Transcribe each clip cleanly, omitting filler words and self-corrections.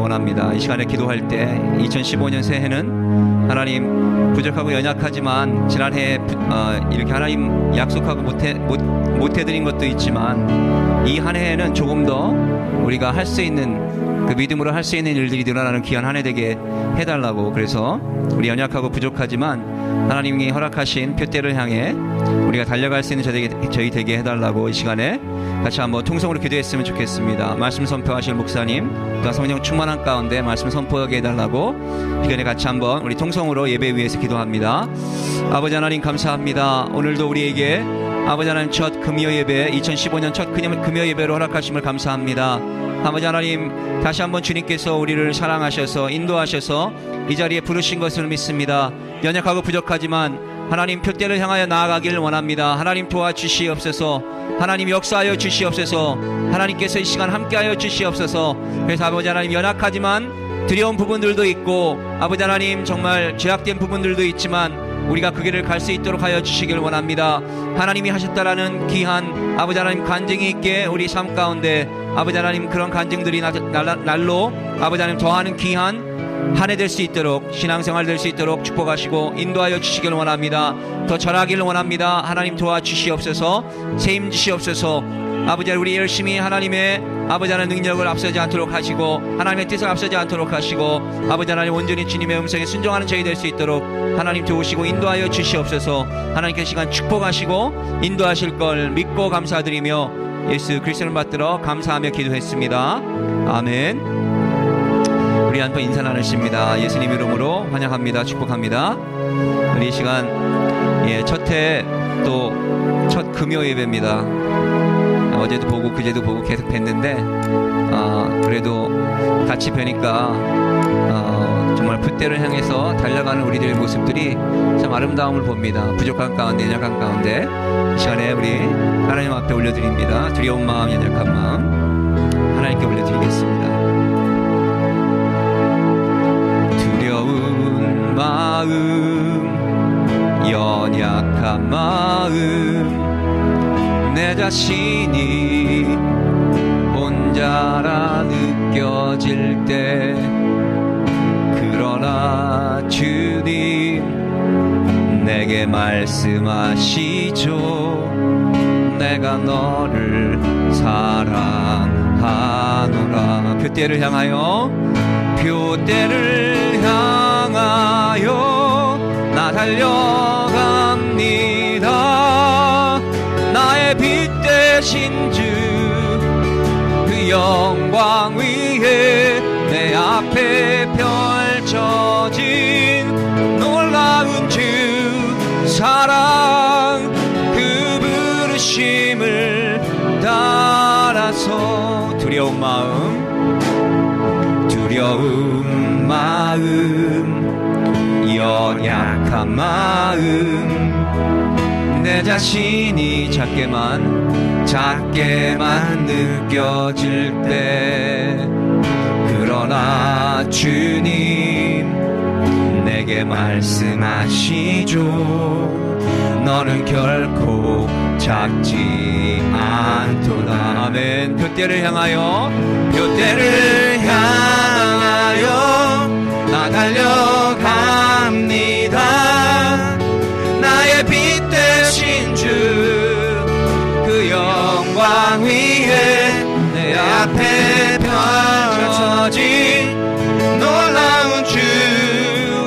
원합니다. 이 시간에 기도할 때 2015년 새해는 하나님 부족하고 연약하지만 지난해 이렇게 하나님 약속하고 못해드린 것도 있지만 이 한 해에는 조금 더 우리가 할 수 있는 그 믿음으로 할 수 있는 일들이 늘어나는 귀한 한 해 되게 해달라고, 그래서 우리 연약하고 부족하지만 하나님이 허락하신 표대를 향해 우리가 달려갈 수 있는 저희 되게 해달라고 이 시간에 같이 한번 통성으로 기도했으면 좋겠습니다. 말씀 선포하실 목사님 또 성령 충만한 가운데 말씀 선포하게 해달라고 이 시간에 같이 한번 우리 통성으로 예배 위에서 기도합니다. 아버지 하나님 감사합니다. 오늘도 우리에게 아버지 하나님 첫 금요 예배, 2015년 첫 금요 예배로 허락하심을 감사합니다. 아버지 하나님, 다시 한번 주님께서 우리를 사랑하셔서 인도하셔서 이 자리에 부르신 것을 믿습니다. 연약하고 부족하지만 하나님 표대를 향하여 나아가기를 원합니다. 하나님 도와주시옵소서. 하나님 역사하여 주시옵소서. 하나님께서 이 시간 함께하여 주시옵소서. 그래서 아버지 하나님, 연약하지만 두려운 부분들도 있고 아버지 하나님 정말 죄악된 부분들도 있지만 우리가 그 길을 갈 수 있도록 하여 주시길 원합니다. 하나님이 하셨다라는 귀한 아버지 하나님 간증이 있게 우리 삶 가운데 아버지 하나님 그런 간증들이 날로 아버지 하나님 더하는 귀한 한 해 될 수 있도록, 신앙생활 될 수 있도록 축복하시고 인도하여 주시길 원합니다. 더 절하기를 원합니다. 하나님 도와주시옵소서. 책임 주시옵소서. 아버지 우리 열심히 하나님의 아버지 하나님 능력을 앞서지 않도록 하시고 하나님의 뜻을 앞서지 않도록 하시고 아버지 하나님 온전히 주님의 음성에 순종하는 저희 될 수 있도록 하나님 도우시고 인도하여 주시옵소서. 하나님께 시간 축복하시고 인도하실 걸 믿고 감사드리며 예수 그리스도를 받들어 감사하며 기도했습니다. 아멘. 우리 한번 인사 나누십니다. 예수님 이름으로 환영합니다. 축복합니다. 우리 이 시간 첫 해 또 첫 금요 예배입니다. 어제도 보고 그제도 보고 계속 뵀는데 그래도 같이 뵈니까 정말 풋대를 향해서 달려가는 우리들의 모습들이 참 아름다움을 봅니다. 부족한 가운데 연약한 가운데 이 시간에 우리 하나님 앞에 올려드립니다. 두려운 마음, 연약한 마음 하나님께 올려드리겠습니다. 두려운 마음, 연약한 마음, 내 자신이 혼자라 느껴질 때 그러나 주님 내게 말씀하시죠. 내가 너를 사랑하노라. 표대를 향하여 나 달려갑니다. 나의 빛 되신 주 그 영광 위에 내 앞에 펼쳐진 놀라운 주 사랑 그 부르심을 따라서 두려운 마음, 연약한 마음, 내 자신이 작게만 느껴질 때 그러나 주님 내게 말씀하시죠. 너는 결코 작지 않도다. 아멘. 표대를 향하여 나 달려갑니다. 나의 빛 되신 주 그 영광 위에 내 앞에 펼쳐진 놀라운 주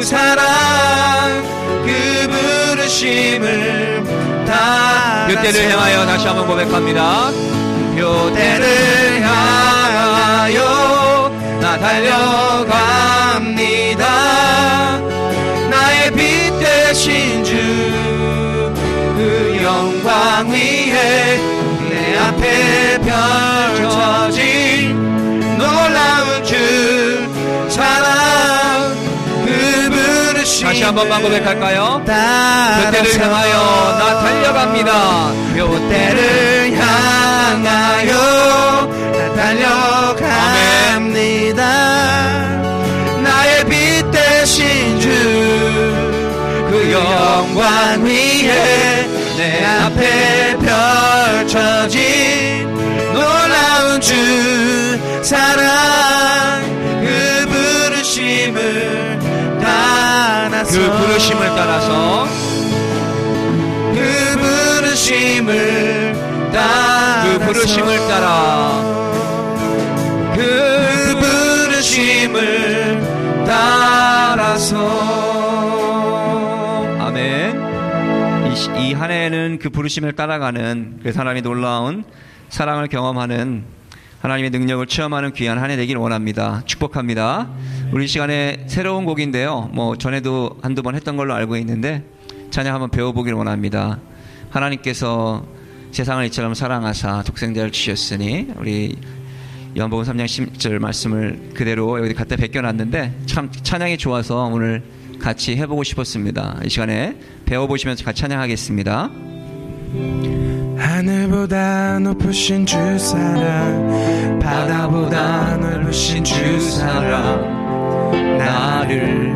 사랑 그 부르심을 다 표대를 향하여 다시 한번 고백합니다. 표대를 향하여 나 달려갑니다. 나의 빛 되신 주 그 영광 위에 내 앞에 펼쳐진 놀라운 주 사랑 그 부르심 다시 한 번만 고백할까요? 표대를 향하여 나 달려갑니다. 표대를 향하여 나 달려갑니다. 나의 빛 되신 주 그 영광 위에 내 앞에 펼쳐진 놀라운 주 사랑 그 부르심을 따라서 그 부르심을 따라서 그 부르심을 따라 그 부르심을 따라 그 부르심을 따라서 아멘. 이 한 해에는 그 부르심을 따라가는 그 하나님의 놀라운 사랑을 경험하는 하나님의 능력을 체험하는 귀한 한 해 되길 원합니다. 축복합니다. 우리 시간에 새로운 곡인데요. 뭐 전에도 한두 번 했던 걸로 알고 있는데 찬양 한번 배워보길 원합니다. 하나님께서 세상을 이처럼 사랑하사 독생자를 주셨으니, 우리 요한복음 3장 10절 말씀을 그대로 여기 갖다 베껴놨는데 참 찬양이 좋아서 오늘 같이 해보고 싶었습니다. 이 시간에 배워보시면서 같이 찬양하겠습니다. 하늘보다 높으신 주 사랑, 바다보다 넓으신 주 사랑, 나를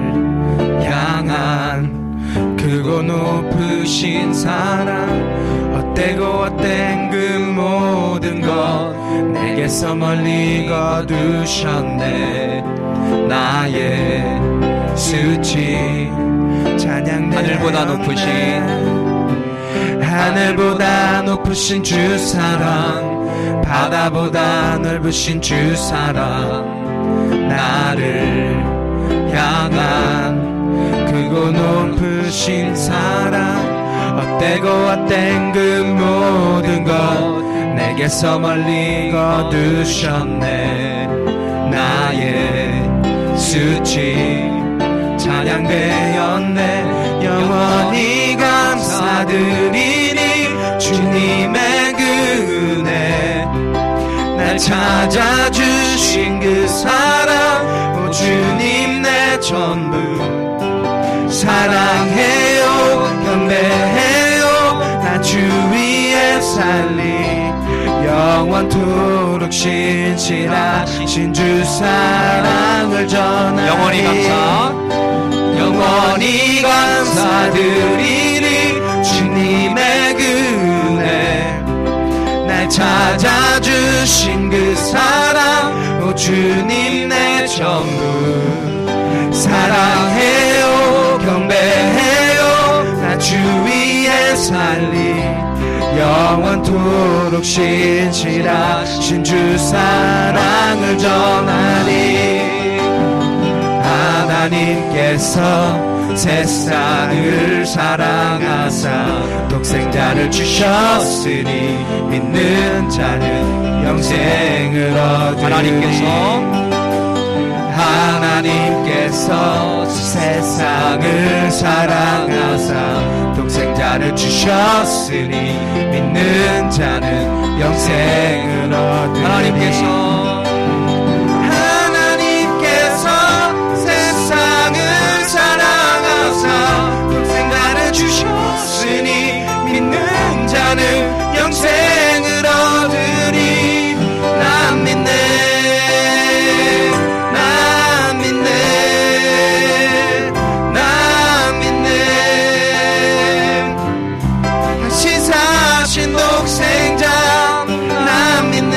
향한 크고 높으신 사랑, 헛되고 헛된 그 모든 것 내게서 멀리 거두셨네. 나의 수치 찬양대 하늘보다 하늘보다 높으신 주 사랑, 바다보다 넓으신 주 사랑, 나를 향한 크고 높으신 사랑, 헛되고 헛된 그 모든 것 내게서 멀리 거두셨네. 나의 수치 찬양되었네. 영원히 감사드리니 주님의 그 은혜, 날 찾아주신 그 사랑, 오 주님 내 전부 사랑해요 경배해요. 나 주 위에 살리 영원토록 신실하신 주 사랑을 전하리. 영원히 감사드리리 주님의 그 은혜, 날 찾아주신 그 사랑, 오 주님 내 전부 사랑해요 경배해요. 나 주 위에 살리 영원토록 신실하신 주 사랑을 전하리. 하나님께서 세상을 사랑하사 독생자를 주셨으니 믿는 자는 영생을 얻으리. 하나님께서 세상을 사랑하사 독생자를 주셨으니 믿는 자는 영생을 얻으리. 하나님께서 세상을 사랑하사 독생자를 주셨으니 믿는 자는 영생을 얻으리. 난 믿네 독생자, 난 믿네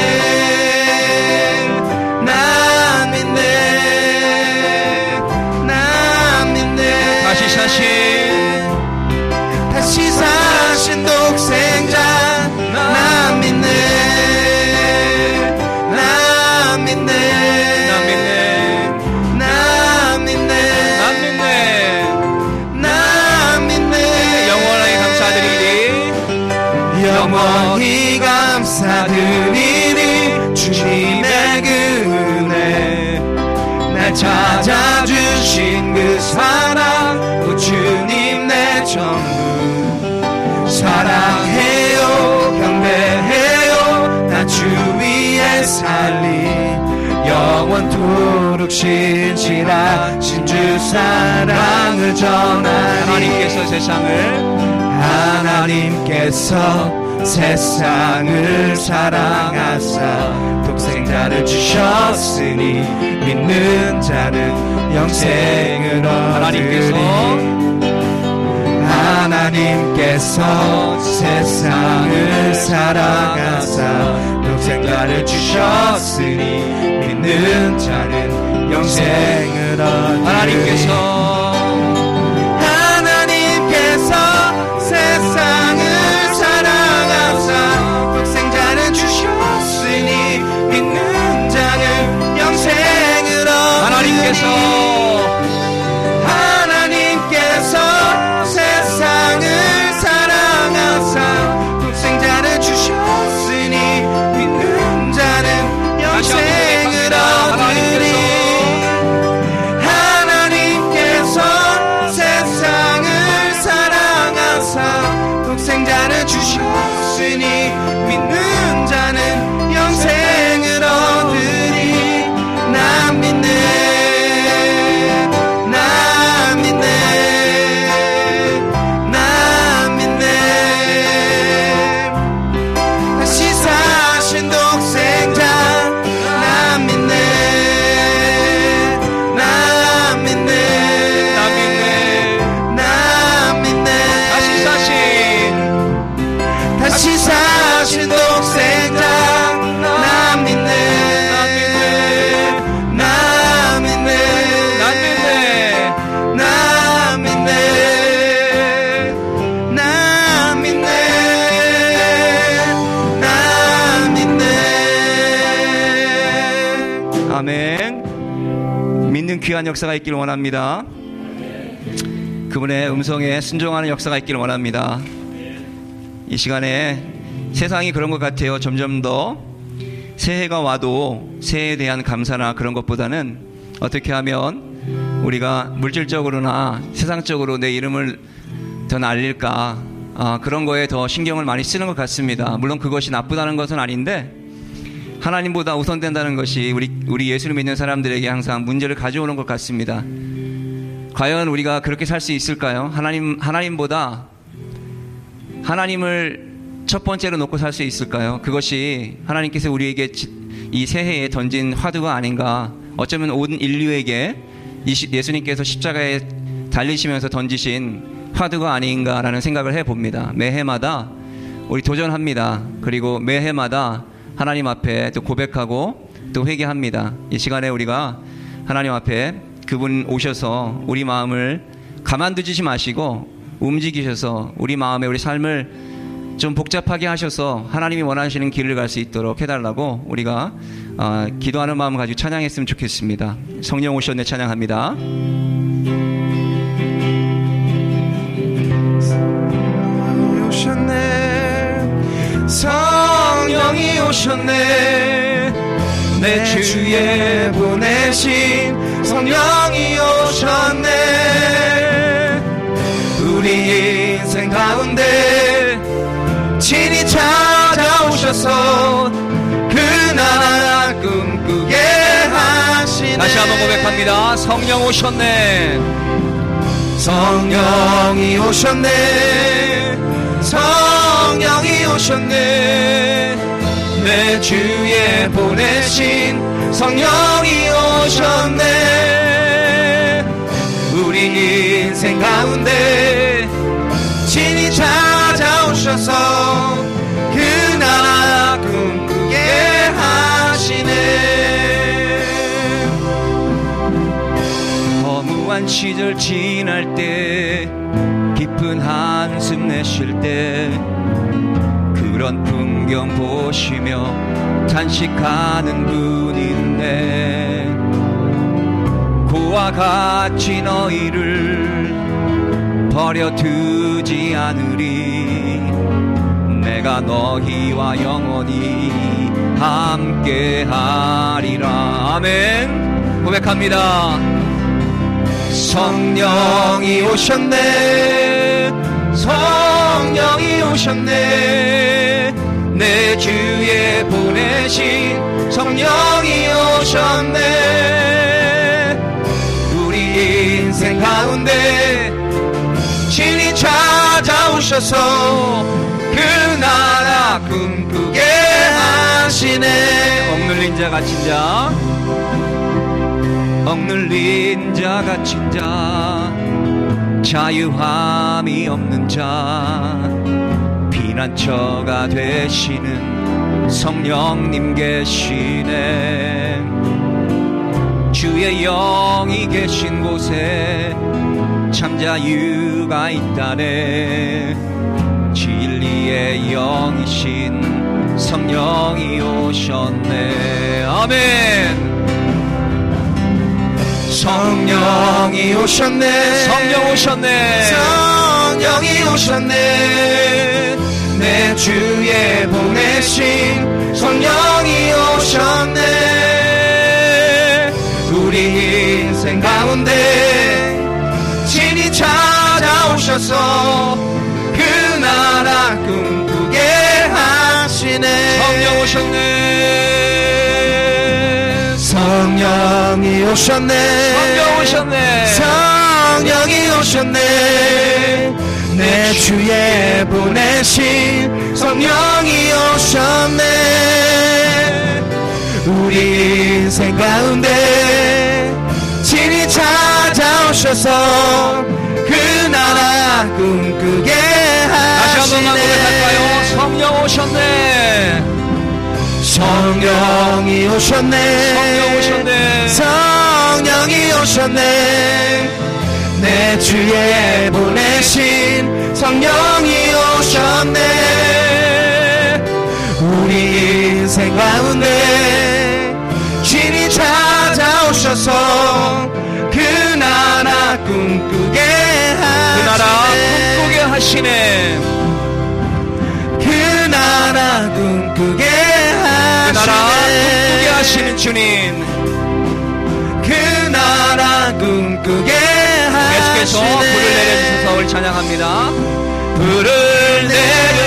난 믿네 난 믿네. 다시 사신 독생자, 난 믿네 난 믿네 난 믿네 난 믿네. 영원히 감사드리니 주님의 그 은혜, 날 찾아주신 그 사랑, 오 주님 내 전부 사랑해요 경배해요. 나 주 위에 살리 영원토록 신실하신 주 사랑을 전하리. 하나님께서 세상을 사랑하사 독생자를 주셨으니 믿는 자는 영생을 얻으리. 하나님께서 세상을 사랑하사 독생자를 주셨으니 믿는 자는 영생을 얻으리. 하나님께서 세상을 사랑하사 독생자를 주셨으니 믿는 자는 영생을 얻으리. 하나님께서 세상을 사랑하사 독생자를 주셨으니 믿는 자는 영생을 얻으리. 하나님께서 세상을 사랑하사 독생자를 주셨으니 믿는 자는 영생을 얻으리. 난 믿네, 난 믿네, 난 믿네. 다시 사신 독생자 난 믿네, 난 믿네, 난 믿네. 다시 사신 독생자 난 믿네, 난 믿네, 난 믿네, 난 믿네, 난 믿네. 아멘. 믿는 귀한 역사가 있기를 원합니다. 그분의 음성에 순종하는 역사가 있기를 원합니다. 이 시간에 세상이 그런 것 같아요. 점점 더 새해가 와도 새해에 대한 감사나 그런 것보다는 어떻게 하면 우리가 물질적으로나 세상적으로 내 이름을 더 날릴까, 그런 거에 더 신경을 많이 쓰는 것 같습니다. 물론 그것이 나쁘다는 것은 아닌데 하나님보다 우선된다는 것이 우리 예수를 믿는 사람들에게 항상 문제를 가져오는 것 같습니다. 과연 우리가 그렇게 살 수 있을까요? 하나님보다 하나님을 첫 번째로 놓고 살 수 있을까요? 그것이 하나님께서 우리에게 이 새해에 던진 화두가 아닌가. 어쩌면 온 인류에게 예수님께서 십자가에 달리시면서 던지신 화두가 아닌가라는 생각을 해봅니다. 매해마다 우리 도전합니다. 그리고 매해마다 하나님 앞에 또 고백하고 또 회개합니다. 이 시간에 우리가 하나님 앞에 그분 오셔서 우리 마음을 가만두지 마시고 움직이셔서 우리 마음에 우리 삶을 좀 복잡하게 하셔서 하나님이 원하시는 길을 갈 수 있도록 해달라고 우리가 기도하는 마음 가지고 찬양했으면 좋겠습니다. 성령 오셨네 찬양합니다. 성령이 오셨네, 내 주에 보내신 성령이 오셨네. 우리 인생 가운데 친히 찾아오셔서 그 나라 꿈꾸게 하시네. 다시 한번 고백합니다. 성령 오셨네, 성령이 오셨네, 성령이 오셨네. 내 주에 보내신 성령이 오셨네. 우리 인생 가운데 친히 찾아오셔서 그 나라 꿈꾸게 하시네. 허무한 시절 지날 때, 깊은 한숨 내쉴 때, 그런 풍경 보시며 탄식하는 분이 있네. 고와 같이 너희를 버려두지 않으리. 내가 너희와 영원히 함께하리라. 아멘. 고백합니다. 성령이 오셨네, 성령이 오셨네. 내 주에 보내신 성령이 오셨네. 우리 인생 가운데 친히 찾아오셔서 그 나라 꿈꾸게 하시네. 억눌린 자 갇힌 자, 억눌린 자 갇힌 자, 자유함이 없는 자, 피난처가 되시는 성령님 계시네. 주의 영이 계신 곳에 참 자유가 있다네. 진리의 영이신 성령이 오셨네. 아멘. 성령이 오셨네. 성령 오셨네. 성령이 오셨네. 내 주에 보내신 성령이 오셨네. 우리 인생 가운데 친히 찾아오셔서 그 나라 꿈꾸게 하시네. 성령 오셨네. 성령이 오셨네. 성령 오셨네. 성령이 오셨네. 내 주에 보내신 성령이 오셨네. 우리 인생 가운데 친히 찾아오셔서 그 나라 꿈꾸게 다시 한 번만 고백할까요? 하시네. 성령 오셨네. 성령이 오셨네. 성령 오셨네. 성령이 오셨네. 내 주에 보내신 성령이 오셨네. 우리 인생 가운데 친히 찾아오셔서 그 나라 꿈꾸게 하시네. 그 나라 꿈꾸게 하시네. 그 나라 꿈꾸게 그 나라 꿈꾸게 하시네. 하시는 주님. 그 나라 꿈꾸게 계속해서 불을 하시네. 내려주셔서 우리 찬양합니다. 불을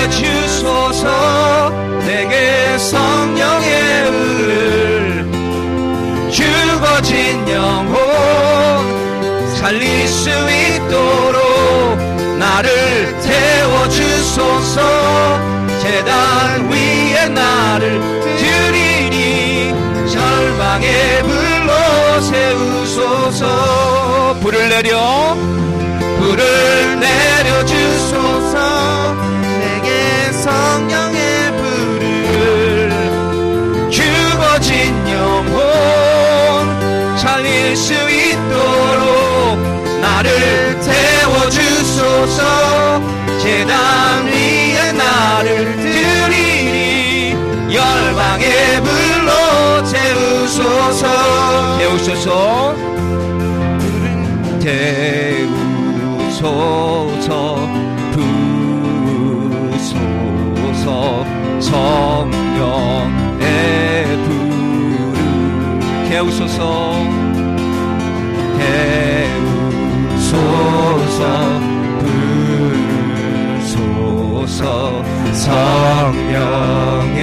내려주소서. 내게 성령의 불을 죽어진 영혼 살릴 수 있도록 나를 태워주소서. 제단 위에 나를 드리니 절망의 불로 세우소서. 불을 내려 불을 내려주소서. 내게 성령의 불을 죽어진 영혼 살릴 수 있도록 나를 태워주소서. 제단 위에 나를 드리니 열방의 불로 태우소서. 태우소서. 태우소서. 부소서. 성령의 불을 태우소서. 태우소서. 부소서. 성령의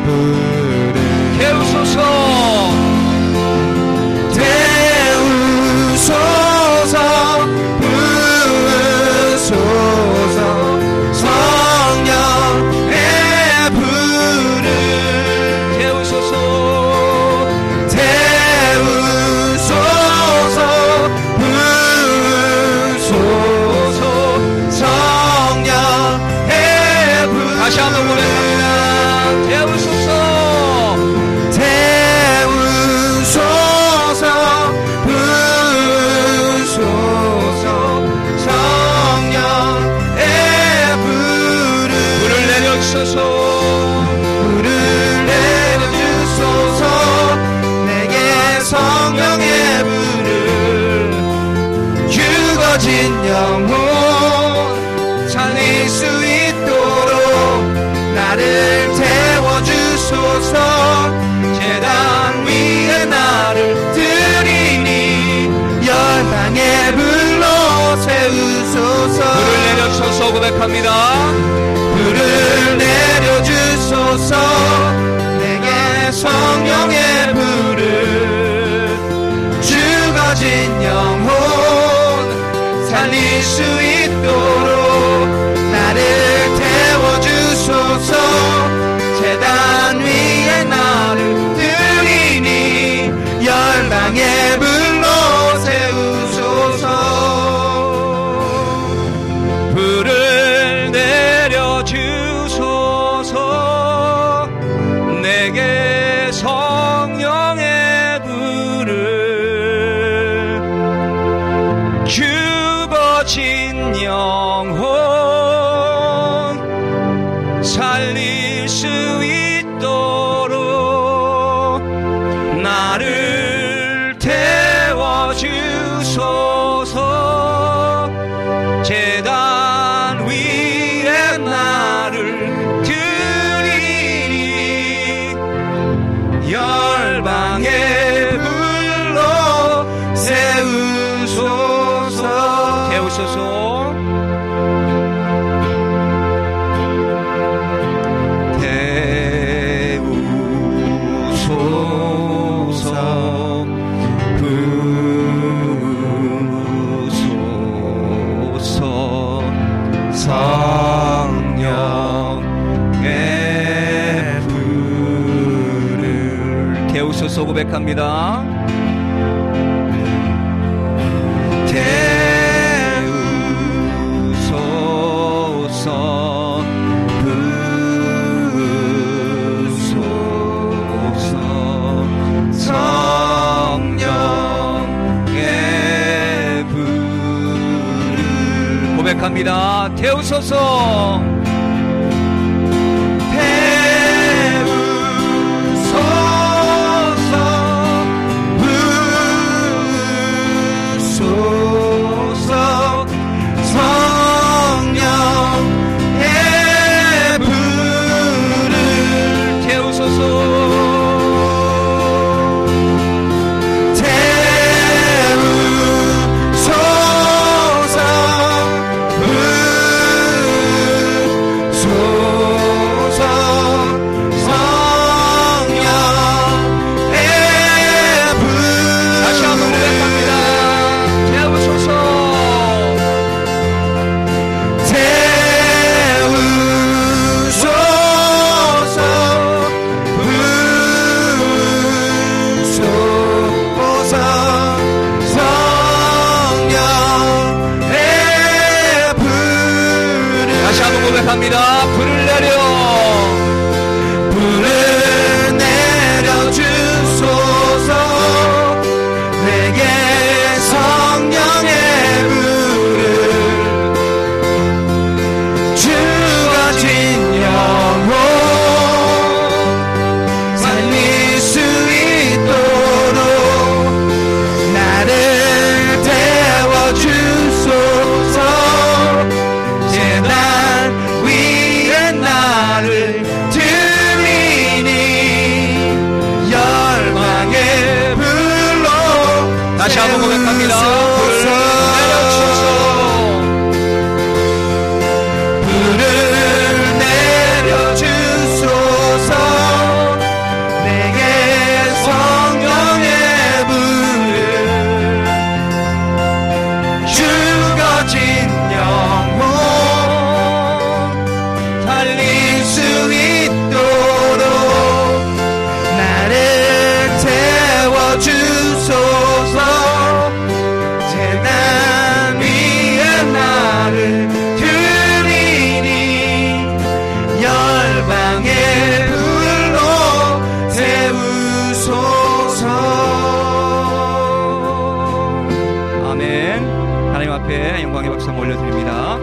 불을 태우소서. 태우소서. 부소서. 성령의 불을 태우소서. 태우소서. 부소서. 성령의 불. 다시 한번 고백합니다. 태우소서. 태우소서. 부소서. 성령의 불을 불을 내려주소서. 불을 내려주소서. 내게 성령의 불을 죽어진 영혼 살릴 수 있도록 나를 태워주소서. 제단 위에 나를 드리니 열방의 불로 세우소서. 불을 내려주소서 고백합니다. 불을 내려주소서. 내게 성령의 불을 죽어진 영혼 살릴 수 있도록 나를 태워주소서. 제단 위에 나를 드리니 열방의 불로 세우소서. 불을 내려주소서. 내게 성령의 불을 태우소서 고백합니다. 태우소서 부소서 성령의 불을 고백합니다. 태우소서 고백합니다. 불을 내려 주소서 내게 성령의 불을 죽어진 영혼 살릴 수 있도록 나를 태워주소서 재단 위에 나를 드리니 열방의 불로 다시 한번 고백합니다. 불을 내려주소서 내게 성령의 불을 죽어진 영혼 살릴 수 있도록 나를 태워주소서 재단 위에 나를 드리니 열방의 불로 태우소서. 아멘. 하나님 앞에 영광의 박수 한번 올려드립니다.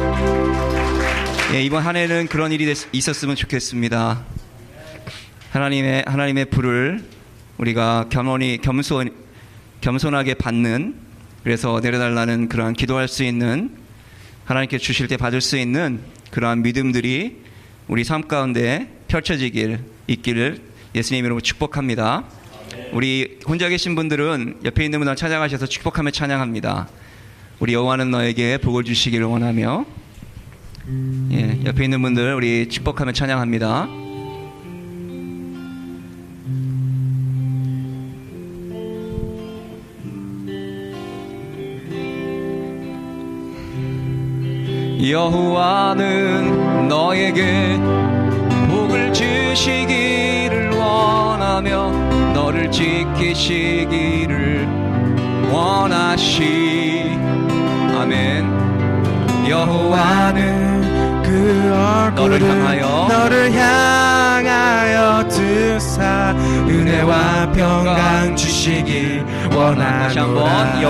예, 이번 한 해는 그런 일이 있었으면 좋겠습니다. 하나님의 불을 우리가 겸손하게 받는, 그래서 내려달라는 그러한 기도할 수 있는, 하나님께 주실 때 받을 수 있는 그러한 믿음들이 우리 삶 가운데 있기를 예수님 이름으로 축복합니다. 우리 혼자 계신 분들은 옆에 있는 분들 찾아가셔서 축복하며 찬양합니다. 우리 여호와는 너에게 복을 주시기를 원하며, 예, 옆에 있는 분들 우리 축복하며 찬양합니다. 여호와는 너에게 복을 주시기를 원하며 너를 지키시기를 원하시. 아멘. 여호와는 그 얼굴을 너를 향하여 드사 은혜와 평강 주시길 원하노라. 다시 한번.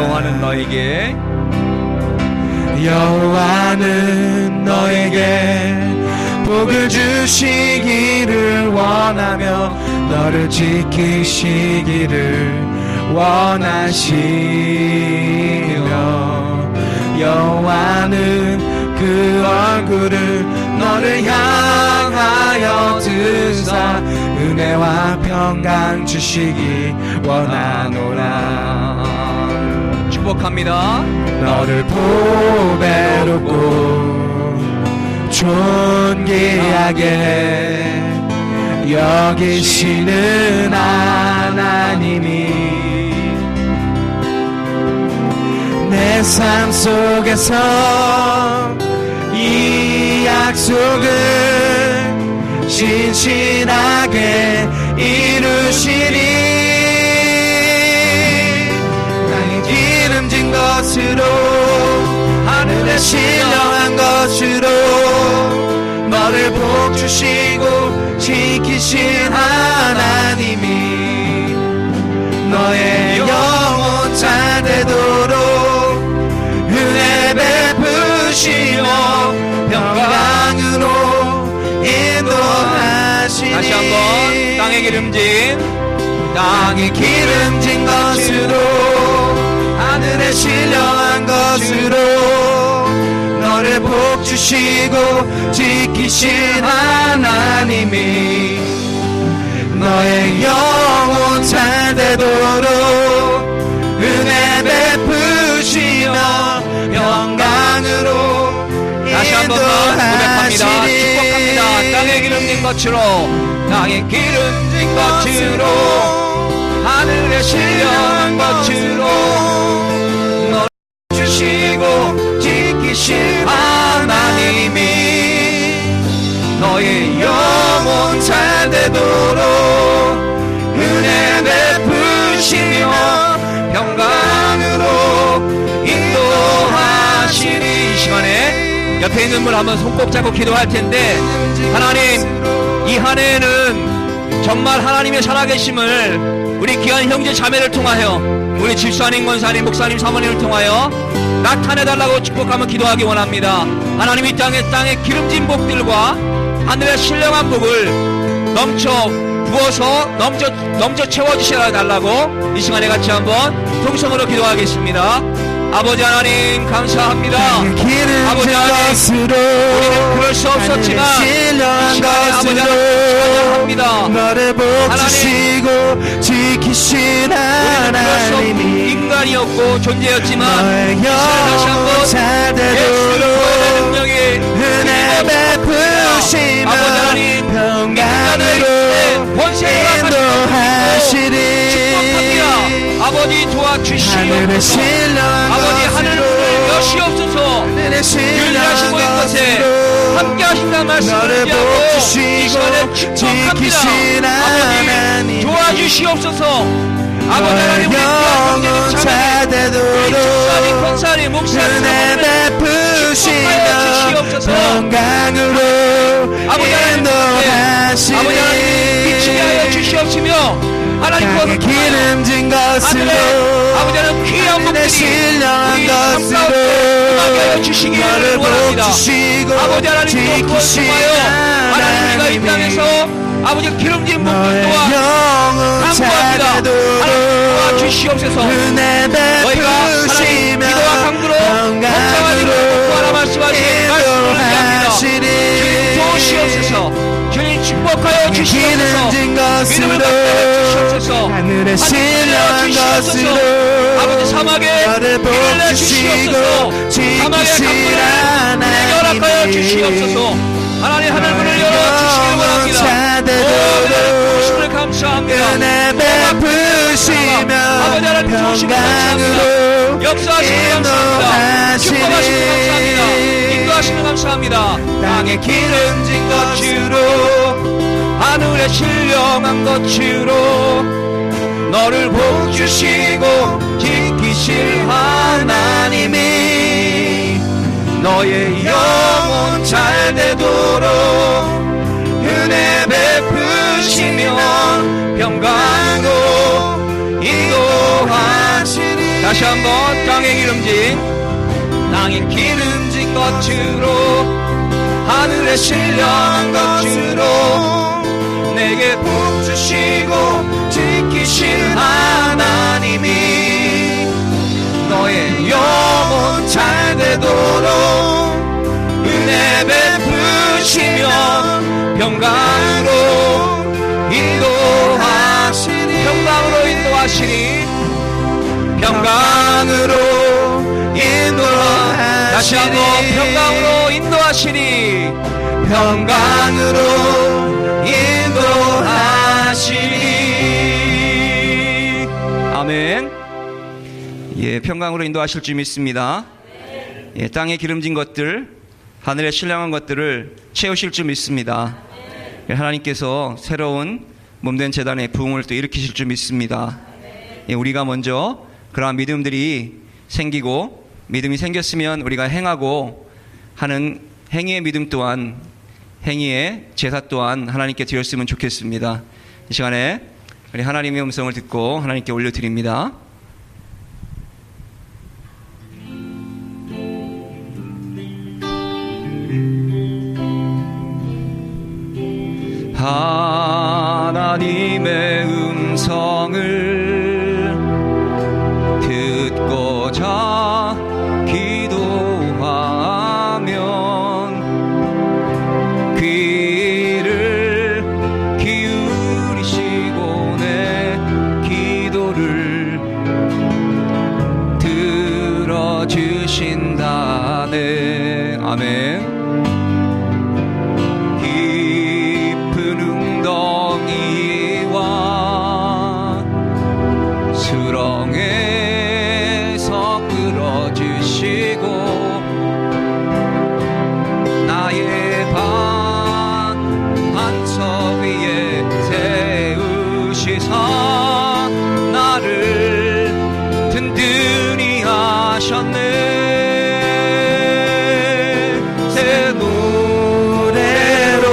여호와는 너에게 복을 주시기를 원하며 너를 지키시기를 원하시며 여호와는 그 얼굴을 너를 향하여 드사 은혜와 평강 주시기 원하노라. 축복합니다. 너를 보배롭고 존귀하게 여기시는 하나님이 내 삶 속에서 이 약속을 신실하게 이루시니 하늘에 신령한 것으로 너를 복주시고 지키신 하나님이 너의 영혼 잘되도록 은혜 베푸시며 평강으로 인도하시니. 다시 한번 땅에 기름진 것으로 하늘에 신령한 것으로 너를 복주시고 지키신 하나님이 너의 영혼 잘되도록 은혜 베푸시며 영광으로 다시 한번 고백합니다. 축복합니다. 땅에 기름진 것으로 하늘에 신령한 것으로 너를 주시고 지키신 하나님이 너의 영혼 잘되도록 은혜 베푸시며 평강으로 인도하시니. 이 시간에 옆에 있는 분 한번 손 꼭 잡고 기도할 텐데, 하나님, 이 한 해에는 정말 하나님의 살아계심을 우리 귀한 형제 자매를 통하여, 우리 집사님, 권사님, 목사님, 사모님을 통하여 나타내달라고 축복하며 기도하기 원합니다. 하나님, 이 땅에 기름진 복들과 하늘의 신령한 복을 넘쳐 부어서 넘쳐 채워주셔야 달라고 이 시간에 같이 한번 통성으로 기도하겠습니다. 아버지 하나님, 감사합니다. 아버지 하나님, 우리는 그럴 수 없었지만 이 시간에 아버지 하나님 찬양합니다. 너를 복주시고 지키신 하나님이 인간이었고 존재였지만 너의 이 시간에 다시 한번 영혼 잘되도록 예수의 능력이 은혜 베푸시며 아버지 하나님, 평강으로 권세를 인도하시리. 축복합니다. 아버지 하늘의 도와주시옵소서. 신령한 아버지 하늘 문을 여시옵소서. 하늘의 유일하신 신령한 모인 것에 것으로 함께 하신다는 말씀을 너를 의지하고 이 시간에 복주시고 축복합니다. 지키신 아버지 하나님 도와주시옵소서. 아버지 하나님, 우리 영혼 형제님 자매님, 우리 잘되도록 집사님, 권사님, 목사님, 은혜 베푸시며 평강으로 아버지 하나님, 인도하시니. 아버지 하나님, 미치게 하여 주시옵시며 하나님 땅에 기름진 것으로 아버지 하나님, 귀한 하늘의 복들이 신령한 우리 것으로 감사하게 하여 주시기를 너를 원합니다. 복주시고 아버지 하나님, 또 그것을 지키신 통하여 하나님, 우리가 이 하나님이 땅에서 아버지 기름진 복들 너의 또한 영혼 강구합니다. 하나님 잘되도록 도와주시옵소서. 은혜 너희가 하나님 베푸시며 기도와 강구로 걱정하는 것을 구하라 말씀하신 말씀을 의지합니다. 주님 도우시옵소서. 주님 축복하여 주시옵소서. 기름진 믿음을 것으로 갖게 주시옵소서. 하늘의 신령한 것으로 아버지 사막에 너를 길을 내주시옵소서. 복주시고 사막의 지키신 강물을 열악하여 하나님이 주시옵소서. 하나님, 하늘문을 열어주시길 원합니다. 오, 도우심을 감사합니다. 은혜 베푸시며 아버지 하나님, 도우심을 감사합니다. 평강으로 역사하시는 감사합니다. 축복하시는 감사합니다. 인도하시는 감사합니다. 땅에 기름진 것으로 하늘의 신령한 것으로 너를 복주시고 지키실 하나님이 너의 영혼 잘되도록 은혜 베푸시며 평강으로 인도하시리. 다시 한번 땅에 기름진 것으로 하늘의 신령한 것으로 내게 복주시고 지키신 하나님이 너의 영혼 잘되도록 은혜 베푸시며 평강으로 인도하시니. 평강으로 인도하시니. 평강으로 인도하시니. 다시 한번 평강으로 인도하시니. 평강으로 인도하시니. 아멘. 예, 평강으로 인도하실 줄 믿습니다. 예, 땅에 기름진 것들, 하늘에 신령한 것들을 채우실 줄 믿습니다. 예, 하나님께서 새로운 몸된 제단의 부흥을 또 일으키실 줄 믿습니다. 예, 우리가 먼저 그러한 믿음들이 생기고 믿음이 생겼으면 우리가 행하고 하는 행위의 믿음 또한, 행위의 제사 또한 하나님께 드렸으면 좋겠습니다. 이 시간에 우리 하나님의 음성을 듣고 하나님께 올려드립니다. 하나님의 음성을 듣고자 기도하면 귀를 기울이시고 내 기도를 들어주신다네. 아멘. 수렁에서 끌어주시고 나의 반석 위에 세우시사 나를 든든히 하셨네. 새 노래로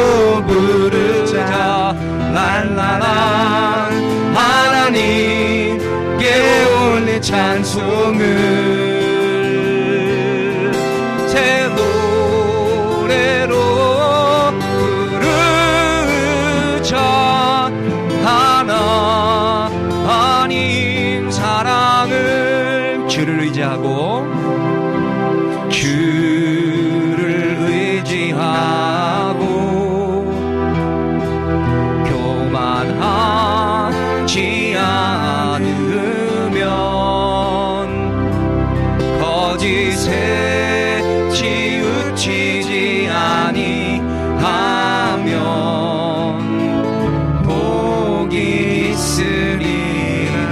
부르자 랄라라. 하나님께 올린 찬송을 새 노래로 부르자. 하나님 사랑을 주를 의지하고 주를 의지하고 교만하지 않으면 거짓에 치우치지 아니하면 복이 있으리라.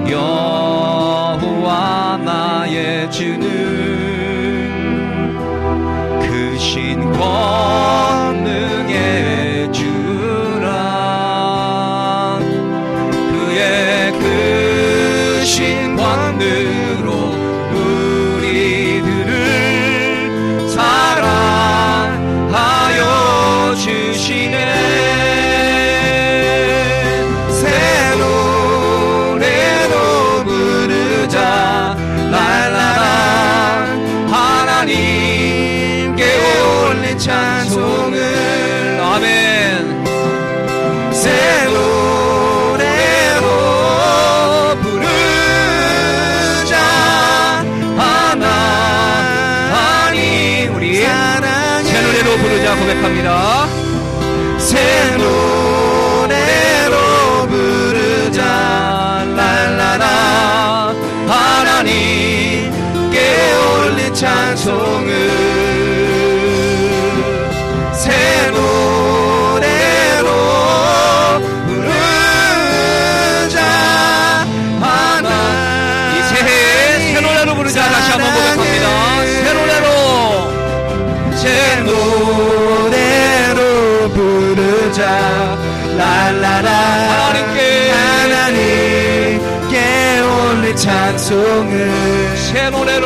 여호와 나의 주는 크신 권능의 주라. 그의 크신 권능으로 우리들을 사랑하여 주시네. 새 노래로 부르자 랄라라. 하나님께 올린 찬송을 아멘. 새 노래로 부르자. 하나님 우리 새 노래로 부르자 고백합니다. 새 노래로 부르자 랄라라. 하나님께 올린 찬송을 새 노래로 부르자. 이 새해에 새 노래로 부르자. 다시 한번 고백합니다. 새 노래로 부르자 랄라라. 하나님께 올린 찬송을 새 노래로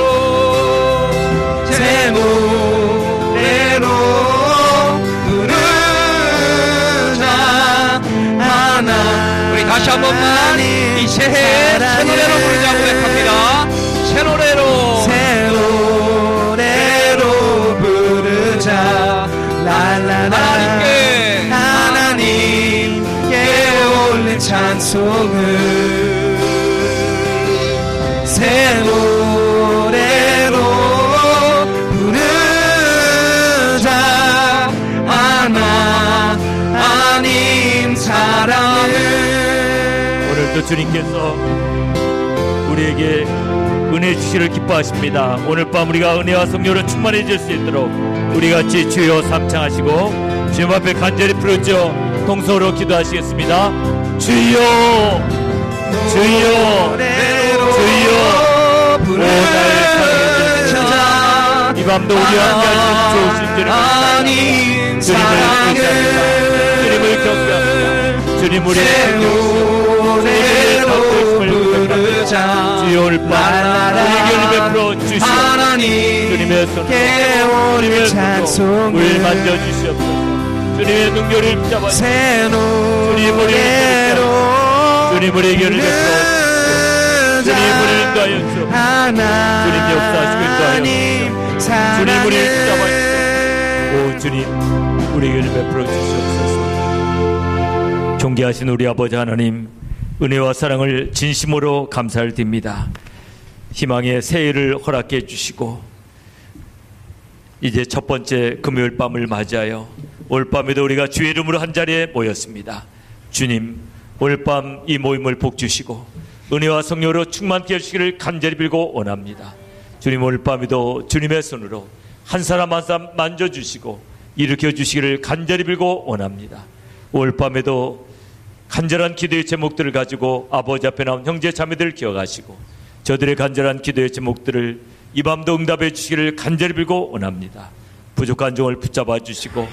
부르자. 우리 다시 한 번만 이 새해에 새 노래로 부르자 고백합니다. 새 노래로 부르자 랄라라. 하나님께 올린 찬송을 새 노래로 부르자. 하나님 사랑을. 오늘도 주님께서 우리에게 은혜 주시를 기뻐하십니다. 오늘 밤 우리가 은혜와 성령으로 충만해질 수 있도록 우리 같이 주여 삼창하시고 주님 앞에 간절히 부르짖어 통성으로 기도하시겠습니다. 주여 주여 주여. 오 나의 사랑의 이 밤도 우리와 함께 하시는 좋으신 주님 감사합니다. 주님을 경배합니다. 주님 우리의 노래로 부르자. 자 주여 오늘 밤 우리에게 은혜 베풀어 주시옵소서. 하나님 주님의 손으로 깨우림을 찬송을 우리를 만져주시옵소서. 주님의 능력을 붙잡아 주님 우리를 주님 우리에게 은혜 베풀어 주님 우리를 인도하여 주옵소서. 주님 역사하시고 인도하여 주옵소서. 주님 우리를 붙잡아 주옵소서. 오 주님 우리에게 은혜 베풀어 주시옵소서. 존귀하신 우리 아버지 하나님, 은혜와 사랑을 진심으로 감사를 드립니다. 희망의 새해를 허락해 주시고 이제 첫 번째 금요일 밤을 맞이하여 올 밤에도 우리가 주의 이름으로 한자리에 모였습니다. 주님, 오늘 밤 이 모임을 복 주시고 은혜와 성령으로 충만케 해주시기를 간절히 빌고 원합니다. 주님, 오늘 밤에도 주님의 손으로 한 사람 한 사람 만져주시고 일으켜 주시기를 간절히 빌고 원합니다. 올 밤에도 간절한 기도의 제목들을 가지고 아버지 앞에 나온 형제 자매들을 기억하시고 저들의 간절한 기도의 제목들을 이 밤도 응답해 주시기를 간절히 빌고 원합니다. 부족한 종을 붙잡아 주시고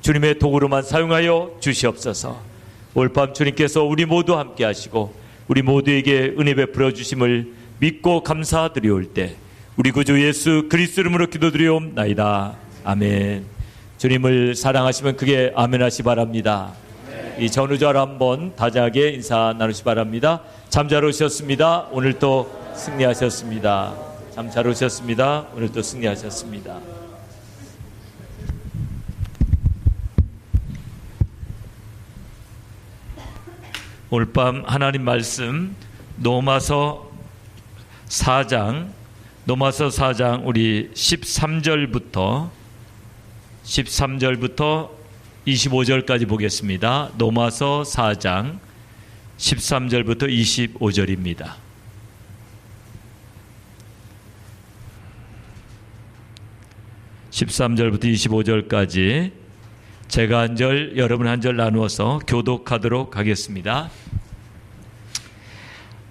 주님의 도구로만 사용하여 주시옵소서. 올 밤 주님께서 우리 모두 함께 하시고 우리 모두에게 은혜 베풀어 주심을 믿고 감사드리올 때 우리 구주 예수 그리스도 이름으로 기도드리옵나이다. 아멘. 주님을 사랑하시면 크게 아멘 하시 바랍니다. 이 전우절 한번 다자하게 인사 나누시 바랍니다. 잠 잘 오셨습니다. 오늘 또 승리하셨습니다. 잠 잘 오셨습니다. 오늘 또 승리하셨습니다. 오늘 밤 하나님 말씀 로마서 4장 우리 13절부터 25절까지 보겠습니다. 로마서 4장 13절부터 25절입니다. (13절부터) 25절까지 제가 한 절 여러분 한 절 나누어서 교독하도록 하겠습니다.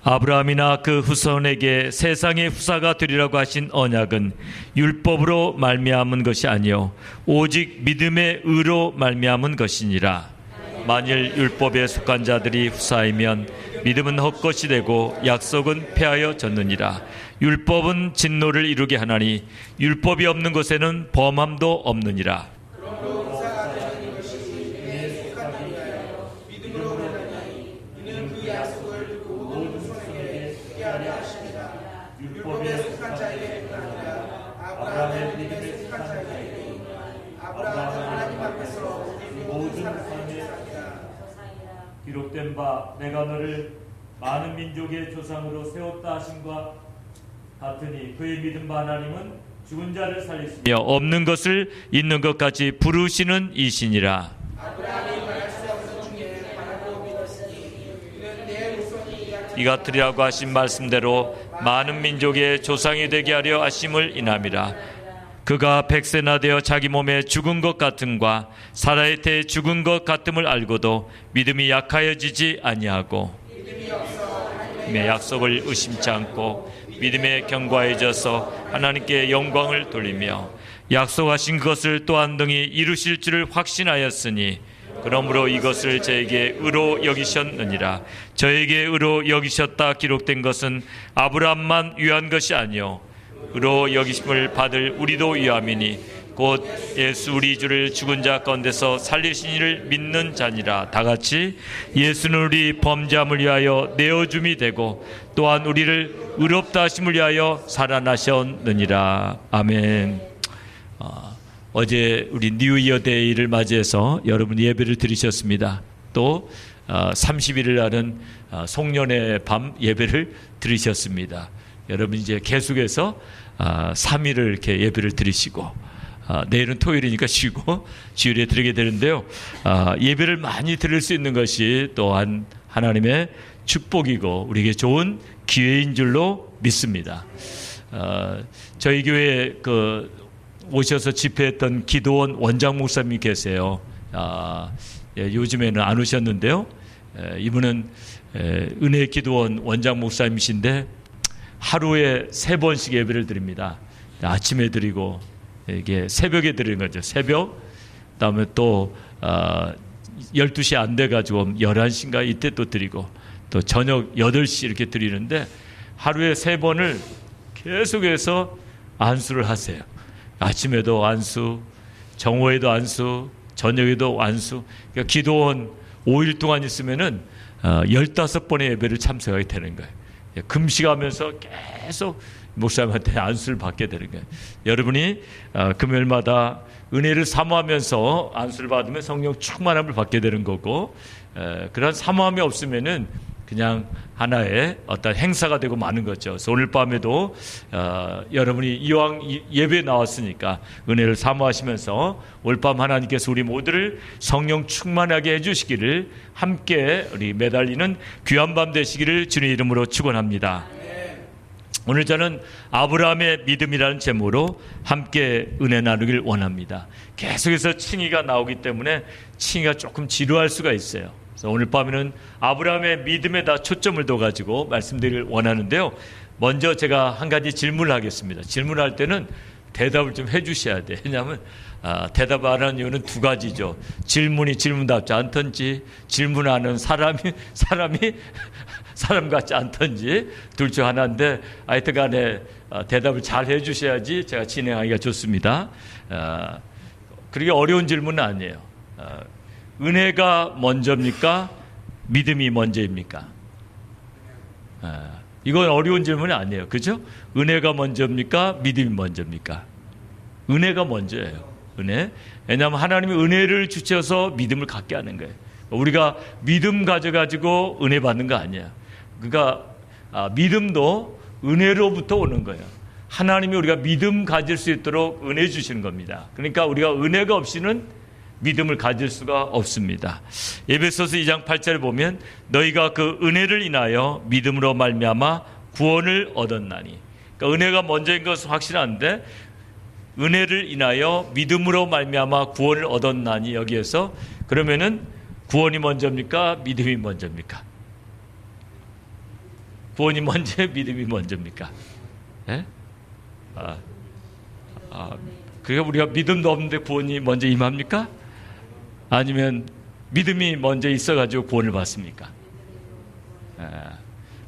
아브라함이나 그 후손에게 세상의 후사가 되리라고 하신 언약은 율법으로 말미암은 것이 아니요 오직 믿음의 의로 말미암은 것이니라. 만일 율법에 속한 자들이 후사이면 믿음은 헛것이 되고 약속은 폐하여 졌느니라. 율법은 진노를 이루게 하나니 율법이 없는 곳에는 범함도 없느니라. 기록된 바 내가 너를 많은 민족의 조상으로 세웠다 하심과 같으니 그의 믿은 바 하나님은 죽은 자를 살리시며 없는 것을 있는 것 같이 부르시는 이시니라. 이 같으리라고 하신 말씀대로 많은 민족의 조상이 되게 하려 하심을 인함이라. 그가 백세나 되어 자기 몸에 죽은 것 같음과 사라의 태에 죽은 것 같음을 알고도 믿음이 약하여지지 아니하고 믿음의 약속을 의심치 않고 믿음에 견고해져서 하나님께 영광을 돌리며 약속하신 것을 또한 등이 이루실 줄을 확신하였으니 그러므로 이것을 저에게 의로 여기셨느니라. 저에게 의로 여기셨다 기록된 것은 아브라함만 위한 것이 아니요 의로 여기심을 받을 우리도 위함이니 곧 예수 우리 주를 죽은 자 가운데서 살리신 이를 믿는 자니라. 다같이 예수는 우리 범죄함을 위하여 내어줌이 되고 또한 우리를 의롭다 하심을 위하여 살아나셨느니라. 아멘. 어제 우리 뉴 이어 데이를 맞이해서 여러분 예배를 드리셨습니다. 또 30일을 하는 송년회 밤 예배를 드리셨습니다. 여러분 이제 계속해서 3일을 이렇게 예배를 드리시고 내일은 토요일이니까 쉬고 주일에 드리게 되는데요. 예배를 많이 드릴 수 있는 것이 또한 하나님의 축복이고 우리에게 좋은 기회인 줄로 믿습니다. 저희 교회에 오셔서 집회했던 기도원 원장 목사님이 계세요. 요즘에는 안 오셨는데요. 이분은 은혜 기도원 원장 목사님이신데 하루에 3번씩 예배를 드립니다. 아침에 드리고 이게 새벽에 드리는 거죠. 새벽, 그다음에 또 12시 안 돼가지고 11시인가 이때 또 드리고 또 저녁 8시 이렇게 드리는데 하루에 3번을 계속해서 안수를 하세요. 아침에도 안수, 정오에도 안수, 저녁에도 안수. 그러니까 기도원 5일 동안 있으면은 15번의 예배를 참석하게 되는 거예요. 금식하면서 계속 목사님한테 안수를 받게 되는 거예요. 여러분이 금요일마다 은혜를 사모하면서 안수를 받으면 성령 충만함을 받게 되는 거고, 그런 사모함이 없으면은 그냥 하나의 어떤 행사가 되고 마는 거죠. 그래서 오늘 밤에도 여러분이 이왕 예배에 나왔으니까 은혜를 사모하시면서 오늘 밤 하나님께서 우리 모두를 성령 충만하게 해주시기를, 함께 우리 매달리는 귀한 밤 되시기를 주님 이름으로 축원합니다. 오늘 저는 아브라함의 믿음이라는 제목으로 함께 은혜 나누길 원합니다. 계속해서 칭의가 나오기 때문에 칭의가 조금 지루할 수가 있어요. 그래서 오늘 밤에는 아브라함의 믿음에다 초점을 둬가지고 말씀드리길 원하는데요. 먼저 제가 한 가지 질문을 하겠습니다. 질문할 때는 대답을 좀 해주셔야 돼요. 왜냐하면 대답 안 하는 이유는 2가지죠. 질문이 질문답지 않던지, 질문하는 사람이 사람 같지 않던지, 둘 중 하나인데 하여튼 간에 대답을 잘 해주셔야지 제가 진행하기가 좋습니다. 그렇게 어려운 질문은 아니에요. 은혜가 먼저입니까? 믿음이 먼저입니까? 이건 어려운 질문이 아니에요. 그죠? 은혜가 먼저입니까? 믿음이 먼저입니까? 은혜가 먼저예요. 은혜. 왜냐하면 하나님이 은혜를 주셔서 믿음을 갖게 하는 거예요. 우리가 믿음 가져가지고 은혜 받는 거 아니야. 그러니까 믿음도 은혜로부터 오는 거예요. 하나님이 우리가 믿음 가질 수 있도록 은혜 주시는 겁니다. 그러니까 우리가 은혜가 없이는 믿음을 가질 수가 없습니다. 에베소서 2장 8절에 보면 너희가 그 은혜를 인하여 믿음으로 말미암아 구원을 얻었나니. 그러니까 은혜가 먼저인 것은 확실한데, 은혜를 인하여 믿음으로 말미암아 구원을 얻었나니, 여기에서 그러면은 구원이 먼저입니까? 믿음이 먼저입니까? 구원이 먼저, 믿음이 먼저입니까? 예? 그러니까 우리가 믿음도 없는데 구원이 먼저 임합니까? 아니면 믿음이 먼저 있어가지고 구원을 받습니까?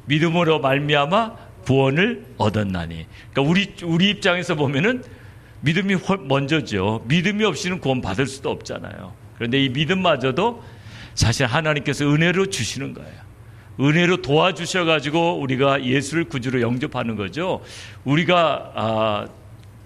믿음으로 말미암아 구원을 얻었나니. 그러니까 우리 입장에서 보면은 믿음이 먼저죠. 믿음이 없이는 구원 받을 수도 없잖아요. 그런데 이 믿음마저도 사실 하나님께서 은혜로 주시는 거예요. 은혜로 도와주셔가지고 우리가 예수를 구주로 영접하는 거죠. 우리가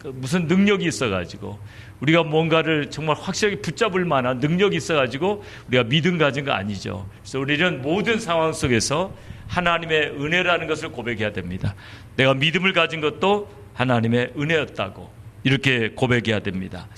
무슨 능력이 있어가지고, 우리가 뭔가를 정말 확실하게 붙잡을 만한 능력이 있어가지고 우리가 믿음 가진 거 아니죠. 그래서 우리는 모든 상황 속에서 하나님의 은혜라는 것을 고백해야 됩니다. 내가 믿음을 가진 것도 하나님의 은혜였다고 이렇게 고백해야 됩니다.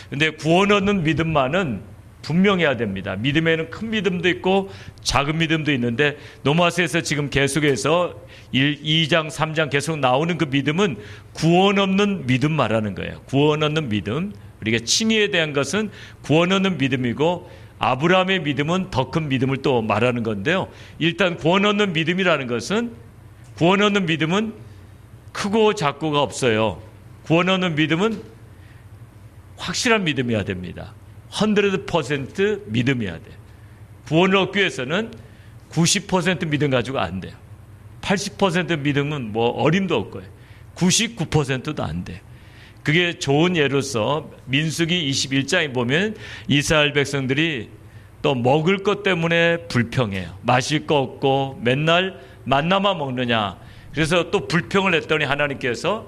그런데 구원 얻는 믿음만은 분명해야 됩니다. 믿음에는 큰 믿음도 있고 작은 믿음도 있는데, 로마서에서 지금 계속해서 2장 3장 계속 나오는 그 믿음은 구원 없는 믿음 말하는 거예요. 구원 없는 믿음. 우리가 칭의에 대한 것은 구원 얻는 믿음이고, 아브라함의 믿음은 더 큰 믿음을 또 말하는 건데요. 일단 구원 얻는 믿음이라는 것은, 구원 얻는 믿음은 크고 작고가 없어요. 구원 얻는 믿음은 확실한 믿음이어야 됩니다. 100% 믿음이어야 돼. 구원을 얻기 위해서는 90% 믿음 가지고 안 돼요. 80% 믿음은 뭐 어림도 없고요. 99%도 안 돼. 그게 좋은 예로서 민수기 21장에 보면 이스라엘 백성들이 또 먹을 것 때문에 불평해요. 마실 거 없고 맨날 만나만 먹느냐. 그래서 또 불평을 했더니 하나님께서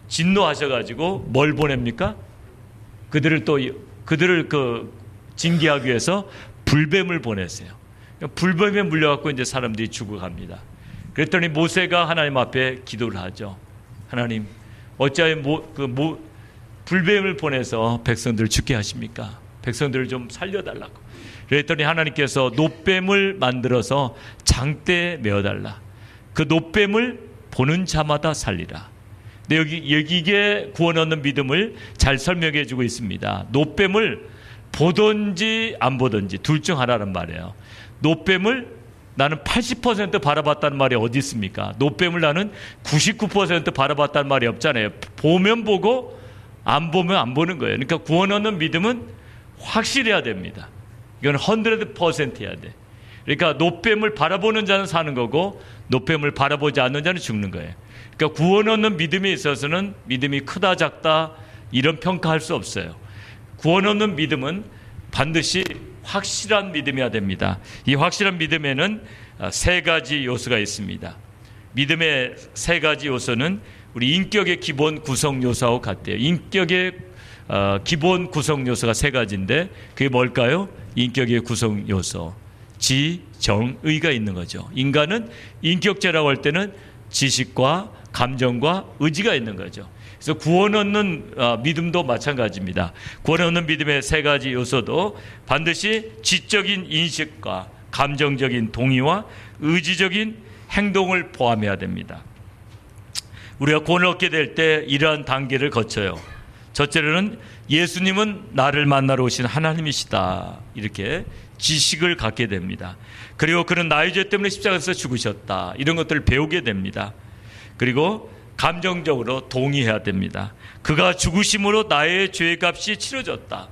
진노하셔가지고 뭘 보냅니까? 그들을 징계하기 위해서 불뱀을 보냈어요. 불뱀에 물려갖고 이제 사람들이 죽어갑니다. 그랬더니 모세가 하나님 앞에 기도를 하죠. 하나님, 어찌하여 불뱀을 보내서 백성들을 죽게 하십니까? 백성들을 좀 살려달라고. 그랬더니 하나님께서 놋뱀을 만들어서 장대에 메어달라. 그 놋뱀을 보는 자마다 살리라. 근데 여기 이게 구원 얻는 믿음을 잘 설명해 주고 있습니다. 놋뱀을 보든지 안 보든지 둘 중 하나란 말이에요. 놋뱀을 나는 80% 바라봤다는 말이 어디 있습니까? 놋뱀을 나는 99% 바라봤다는 말이 없잖아요. 보면 보고 안 보면 안 보는 거예요. 그러니까 구원 얻는 믿음은 확실해야 됩니다. 이건 100% 해야 돼. 그러니까 노뱀을 바라보는 자는 사는 거고 노뱀을 바라보지 않는 자는 죽는 거예요. 그러니까 구원 얻는 믿음에 있어서는 믿음이 크다 작다 이런 평가할 수 없어요. 구원 얻는 믿음은 반드시 확실한 믿음이어야 됩니다. 이 확실한 믿음에는 세 가지 요소가 있습니다. 믿음의 세 가지 요소는 우리 인격의 기본 구성 요소하고 같대요. 인격의 기본 구성 요소가 세 가지인데 그게 뭘까요? 인격의 구성 요소, 지, 정, 의가 있는 거죠. 인간은 인격체라고 할 때는 지식과 감정과 의지가 있는 거죠. 그래서 구원 얻는 믿음도 마찬가지입니다. 구원 얻는 믿음의 세 가지 요소도 반드시 지적인 인식과 감정적인 동의와 의지적인 행동을 포함해야 됩니다. 우리가 구원을 얻게 될 때 이러한 단계를 거쳐요. 첫째로는 예수님은 나를 만나러 오신 하나님이시다. 이렇게 지식을 갖게 됩니다. 그리고 그는 나의 죄 때문에 십자가에서 죽으셨다. 이런 것들을 배우게 됩니다. 그리고 감정적으로 동의해야 됩니다. 그가 죽으심으로 나의 죄의 값이 치러졌다.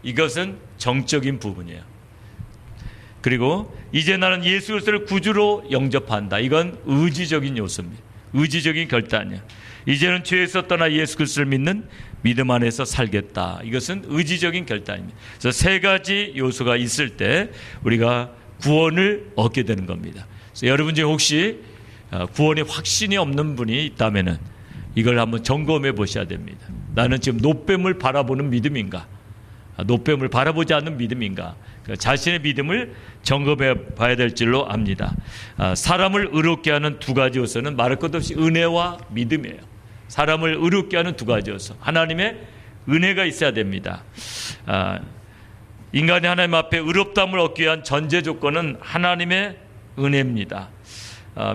이것은 정적인 부분이에요. 그리고 이제 나는 예수 그리스도를 구주로 영접한다. 이건 의지적인 요소입니다. 의지적인 결단이에요. 이제는 죄에서 떠나 예수 그리스도를 믿는 믿음 안에서 살겠다. 이것은 의지적인 결단입니다. 그래서 세 가지 요소가 있을 때 우리가 구원을 얻게 되는 겁니다. 그래서 여러분 중에 혹시 구원에 확신이 없는 분이 있다면은 이걸 한번 점검해 보셔야 됩니다. 나는 지금 노뱀을 바라보는 믿음인가? 노뱀을 바라보지 않는 믿음인가? 자신의 믿음을 점검해 봐야 될 줄로 압니다. 사람을 의롭게 하는 두 가지 요소는 말할 것 없이 은혜와 믿음이에요. 사람을 의롭게 하는 두 가지 요소. 하나님의 은혜가 있어야 됩니다. 인간이 하나님 앞에 의롭다함을 얻기 위한 전제 조건은 하나님의 은혜입니다.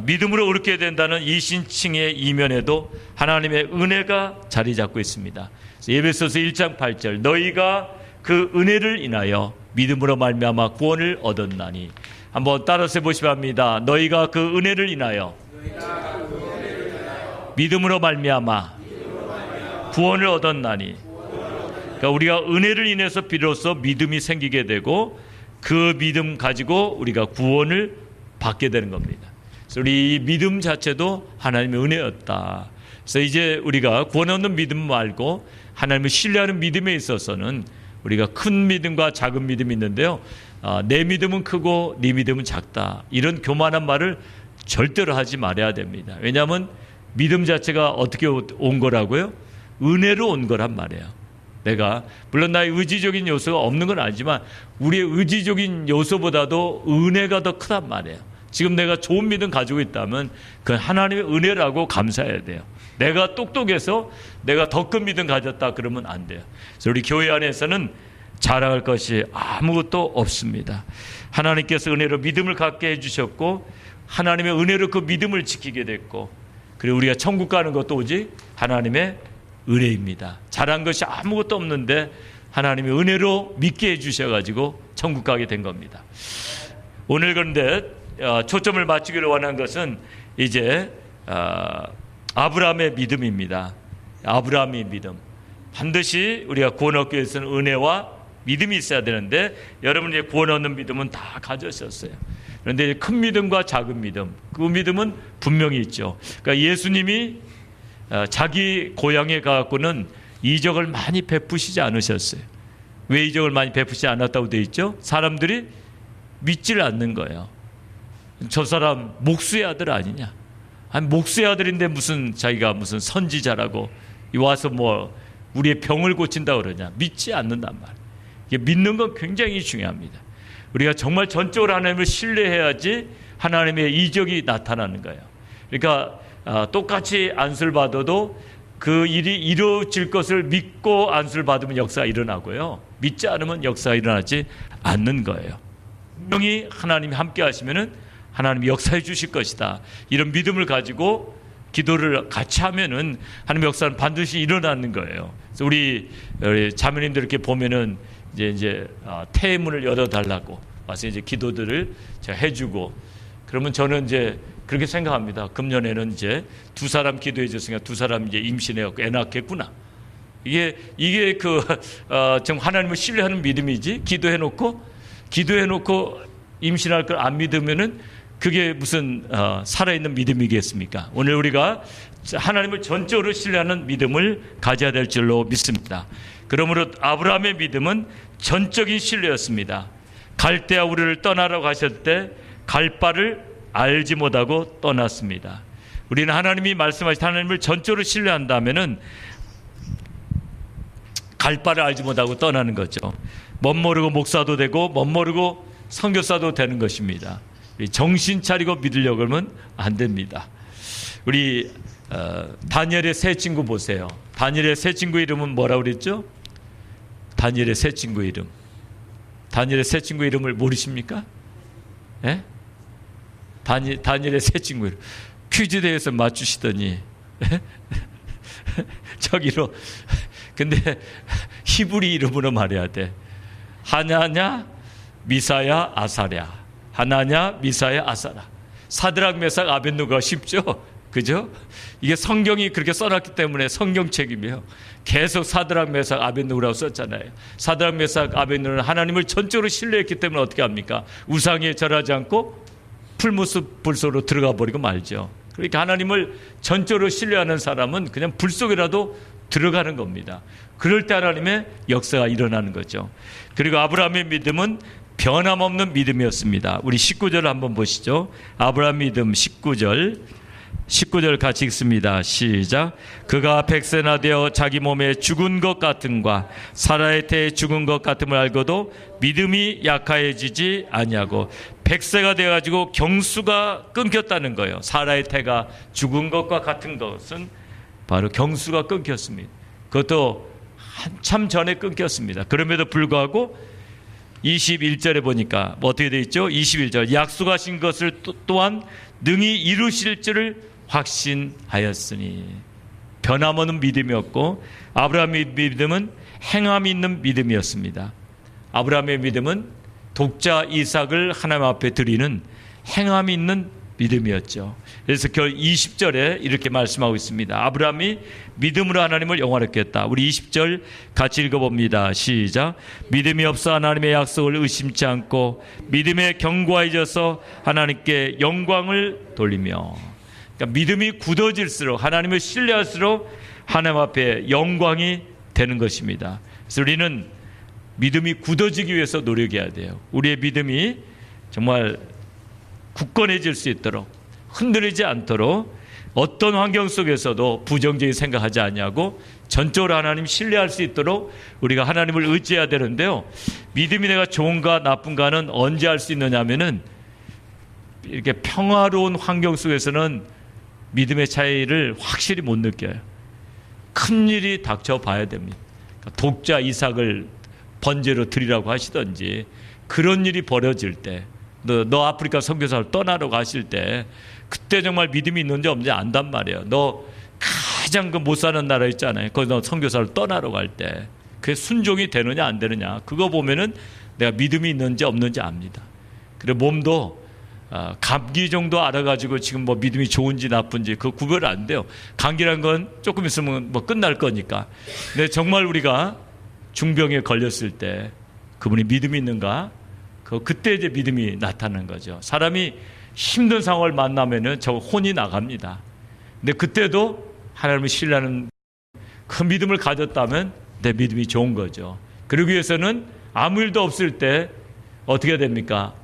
믿음으로 의롭게 된다는 이 신칭의 이면에도 하나님의 은혜가 자리 잡고 있습니다. 에베소서 1장 8절 너희가 그 은혜를 인하여 믿음으로 말미암아 구원을 얻었나니. 한번 따라서 해보시면 합니다. 너희가 그 은혜를 인하여 믿음으로 말미암아 구원을 얻었나니. 그러니까 우리가 은혜를 인해서 비로소 믿음이 생기게 되고 그 믿음 가지고 우리가 구원을 받게 되는 겁니다. 그래서 우리 이 믿음 자체도 하나님의 은혜였다. 그래서 이제 우리가 구원 얻는 믿음 말고 하나님을 신뢰하는 믿음에 있어서는 우리가 큰 믿음과 작은 믿음이 있는데요. 내 믿음은 크고 네 믿음은 작다. 이런 교만한 말을 절대로 하지 말아야 됩니다. 왜냐하면 믿음 자체가 어떻게 온 거라고요? 은혜로 온 거란 말이에요. 내가 물론 나의 의지적인 요소가 없는 건 아니지만 우리의 의지적인 요소보다도 은혜가 더 크단 말이에요. 지금 내가 좋은 믿음 가지고 있다면 그건 하나님의 은혜라고 감사해야 돼요. 내가 똑똑해서 내가 더 큰 믿음 가졌다 그러면 안 돼요. 그래서 우리 교회 안에서는 자랑할 것이 아무것도 없습니다. 하나님께서 은혜로 믿음을 갖게 해주셨고 하나님의 은혜로 그 믿음을 지키게 됐고 그리고 우리가 천국 가는 것도 오직 하나님의 은혜입니다. 잘한 것이 아무것도 없는데 하나님의 은혜로 믿게 해주셔가지고 천국 가게 된 겁니다. 오늘 그런데 초점을 맞추기를 원한 것은 이제 아브라함의 믿음입니다. 아브라함의 믿음. 반드시 우리가 구원 얻기 위해서는 은혜와 믿음이 있어야 되는데 여러분이 구원 얻는 믿음은 다 가졌었어요. 그런데 큰 믿음과 작은 믿음, 그 믿음은 분명히 있죠. 그러니까 예수님이 자기 고향에 가갖고는 이적을 많이 베푸시지 않으셨어요. 왜 이적을 많이 베푸지 않았다고 되어 있죠? 사람들이 믿지를 않는 거예요. 저 사람 목수의 아들 아니냐? 아니 목수의 아들인데 무슨 자기가 무슨 선지자라고 와서 뭐 우리의 병을 고친다 그러냐? 믿지 않는단 말이에요. 이게 믿는 건 굉장히 중요합니다. 우리가 정말 전적으로 하나님을 신뢰해야지 하나님의 이적이 나타나는 거예요. 그러니까 똑같이 안수를 받아도 그 일이 이루어질 것을 믿고 안수를 받으면 역사가 일어나고요. 믿지 않으면 역사가 일어나지 않는 거예요. 분명히 하나님이 함께 하시면은 하나님이 역사해 주실 것이다. 이런 믿음을 가지고 기도를 같이 하면은 하나님의 역사는 반드시 일어나는 거예요. 그래서 우리 자매님들 이렇게 보면은 이제 태문을 열어달라고 와서 이제 기도들을 제가 해주고 그러면 저는 이제 그렇게 생각합니다. 금년에는 이제 2사람 기도해 줬으니까 2사람 이제 임신해갖고 애 낳겠구나. 이게 지금 하나님을 신뢰하는 믿음이지. 기도해놓고 임신할 걸 안 믿으면은 그게 무슨 살아있는 믿음이겠습니까? 오늘 우리가 하나님을 전적으로 신뢰하는 믿음을 가져야 될 줄로 믿습니다. 그러므로 아브라함의 믿음은 전적인 신뢰였습니다. 갈대아 우르를 떠나라고 하실 때 갈 바를 알지 못하고 떠났습니다. 우리는 하나님이 말씀하신 하나님을 전적으로 신뢰한다면은 갈 바를 알지 못하고 떠나는 거죠. 멋모르고 목사도 되고 멋모르고 선교사도 되는 것입니다. 정신 차리고 믿으려고 하면 안 됩니다. 우리 다니엘의 세 친구 보세요. 다니엘의 세 친구 이름은 뭐라고 그랬죠? 다니엘의 세 친구 이름. 다니엘의 세 친구 이름을 모르십니까? 예? 다니엘의 세 친구 이름. 퀴즈 대회에서 맞추시더니 저기로. 근데 히브리 이름으로 말해야 돼. 하나냐, 미사야, 아사랴. 하나냐, 미사야, 아사랴. 사드락, 메삭, 아벳느고가 쉽죠? 그죠? 이게 성경이 그렇게 써놨기 때문에 성경책임이에요. 계속 사드락, 메삭, 아벳느고라고 썼잖아요. 사드락, 메삭, 아벳느고는 하나님을 전적으로 신뢰했기 때문에 어떻게 합니까? 우상에 절하지 않고 풀무습 불 속으로 들어가 버리고 말죠. 그러니까 하나님을 전적으로 신뢰하는 사람은 그냥 불 속이라도 들어가는 겁니다. 그럴 때 하나님의 역사가 일어나는 거죠. 그리고 아브라함의 믿음은 변함없는 믿음이었습니다. 우리 19절 한번 보시죠. 아브라함 믿음 19절 같이 읽습니다. 시작. 그가 100세나 되어 자기 몸에 죽은 것 같음과 사라의 태에 죽은 것 같음을 알고도 믿음이 약하여지지 아니하고 100세가 되어가지고 경수가 끊겼다는 거예요. 사라의 태가 죽은 것과 같은 것은 바로 경수가 끊겼습니다. 그것도 한참 전에 끊겼습니다. 그럼에도 불구하고 21절에 보니까 어떻게 되어 있죠? 21절 약속하신 것을 또한 능히 이루실 줄을 확신하였으니. 변함없는 믿음이었고 아브라함의 믿음은 행함이 있는 믿음이었습니다. 아브라함의 믿음은 독자 이삭을 하나님 앞에 드리는 행함이 있는 믿음이었죠. 그래서 결 20절에 이렇게 말씀하고 있습니다. 아브라함이 믿음으로 하나님을 영화롭게 했다. 우리 20절 같이 읽어봅니다. 시작. 믿음이 없어 하나님의 약속을 의심치 않고 믿음에 견고해져서 하나님께 영광을 돌리며. 그러니까 믿음이 굳어질수록 하나님을 신뢰할수록 하나님 앞에 영광이 되는 것입니다. 그래서 우리는 믿음이 굳어지기 위해서 노력해야 돼요. 우리의 믿음이 정말 굳건해질 수 있도록 흔들리지 않도록 어떤 환경 속에서도 부정적인 생각하지 아니하고 전적으로 하나님 신뢰할 수 있도록 우리가 하나님을 의지해야 되는데요. 믿음이 내가 좋은가 나쁜가는 언제 알 수 있느냐 하면은 이렇게 평화로운 환경 속에서는 믿음의 차이를 확실히 못 느껴요. 큰 일이 닥쳐봐야 됩니다. 그러니까 독자 이삭을 번제로 드리라고 하시던지 그런 일이 벌어질 때 너 아프리카 선교사를 떠나러 가실 때 그때 정말 믿음이 있는지 없는지 안단 말이에요. 너 가장 그 못 사는 나라 있잖아요. 거기 너 선교사를 떠나러 갈 때 그게 순종이 되느냐 안 되느냐 그거 보면은 내가 믿음이 있는지 없는지 압니다. 그래 몸도 감기 정도 알아가지고 지금 뭐 믿음이 좋은지 나쁜지 그 구별 안 돼요. 감기란 건 조금 있으면 뭐 끝날 거니까. 근데 정말 우리가 중병에 걸렸을 때 그분이 믿음이 있는가? 그때 이제 믿음이 나타나는 거죠. 사람이 힘든 상황을 만나면은 저 혼이 나갑니다. 근데 그때도 하나님을 신뢰하는 그 믿음을 가졌다면 내 믿음이 좋은 거죠. 그러기 위해서는 아무 일도 없을 때 어떻게 됩니까?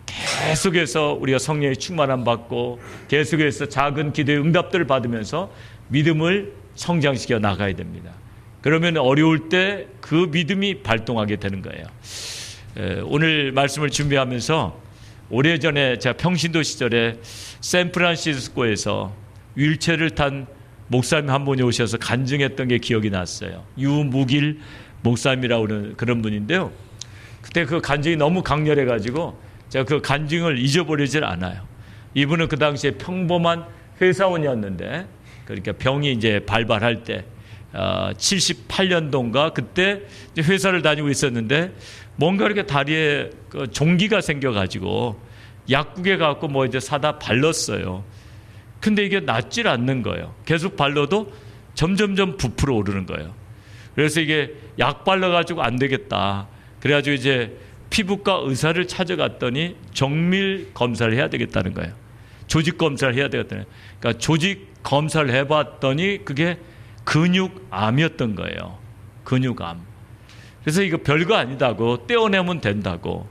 계속해서 우리가 성령의 충만함 받고 계속해서 작은 기도의 응답들을 받으면서 믿음을 성장시켜 나가야 됩니다. 그러면 어려울 때 그 믿음이 발동하게 되는 거예요. 오늘 말씀을 준비하면서 오래전에 제가 평신도 시절에 샌프란시스코에서 휠체어를 탄 목사님 한 분이 오셔서 간증했던 게 기억이 났어요. 유무길 목사님이라고 하는 그런 분인데요. 그때 그 간증이 너무 강렬해가지고 제가 그 간증을 잊어버리질 않아요. 이분은 그 당시에 평범한 회사원이었는데 그러니까 병이 이제 발발할 때 78년도인가 그때 회사를 다니고 있었는데 뭔가 이렇게 다리에 종기가 생겨가지고 약국에 가고 뭐 이제 사다 발랐어요. 근데 이게 낫질 않는 거예요. 계속 발라도 점점점 부풀어 오르는 거예요. 그래서 이게 약 발라가지고 안 되겠다. 그래가지고 이제 피부과 의사를 찾아갔더니 정밀 검사를 해야 되겠다는 거예요. 조직 검사를 해야 되겠다는 거예요. 그러니까 조직 검사를 해봤더니 그게 근육암이었던 거예요. 근육암. 그래서 이거 별거 아니다고, 떼어내면 된다고.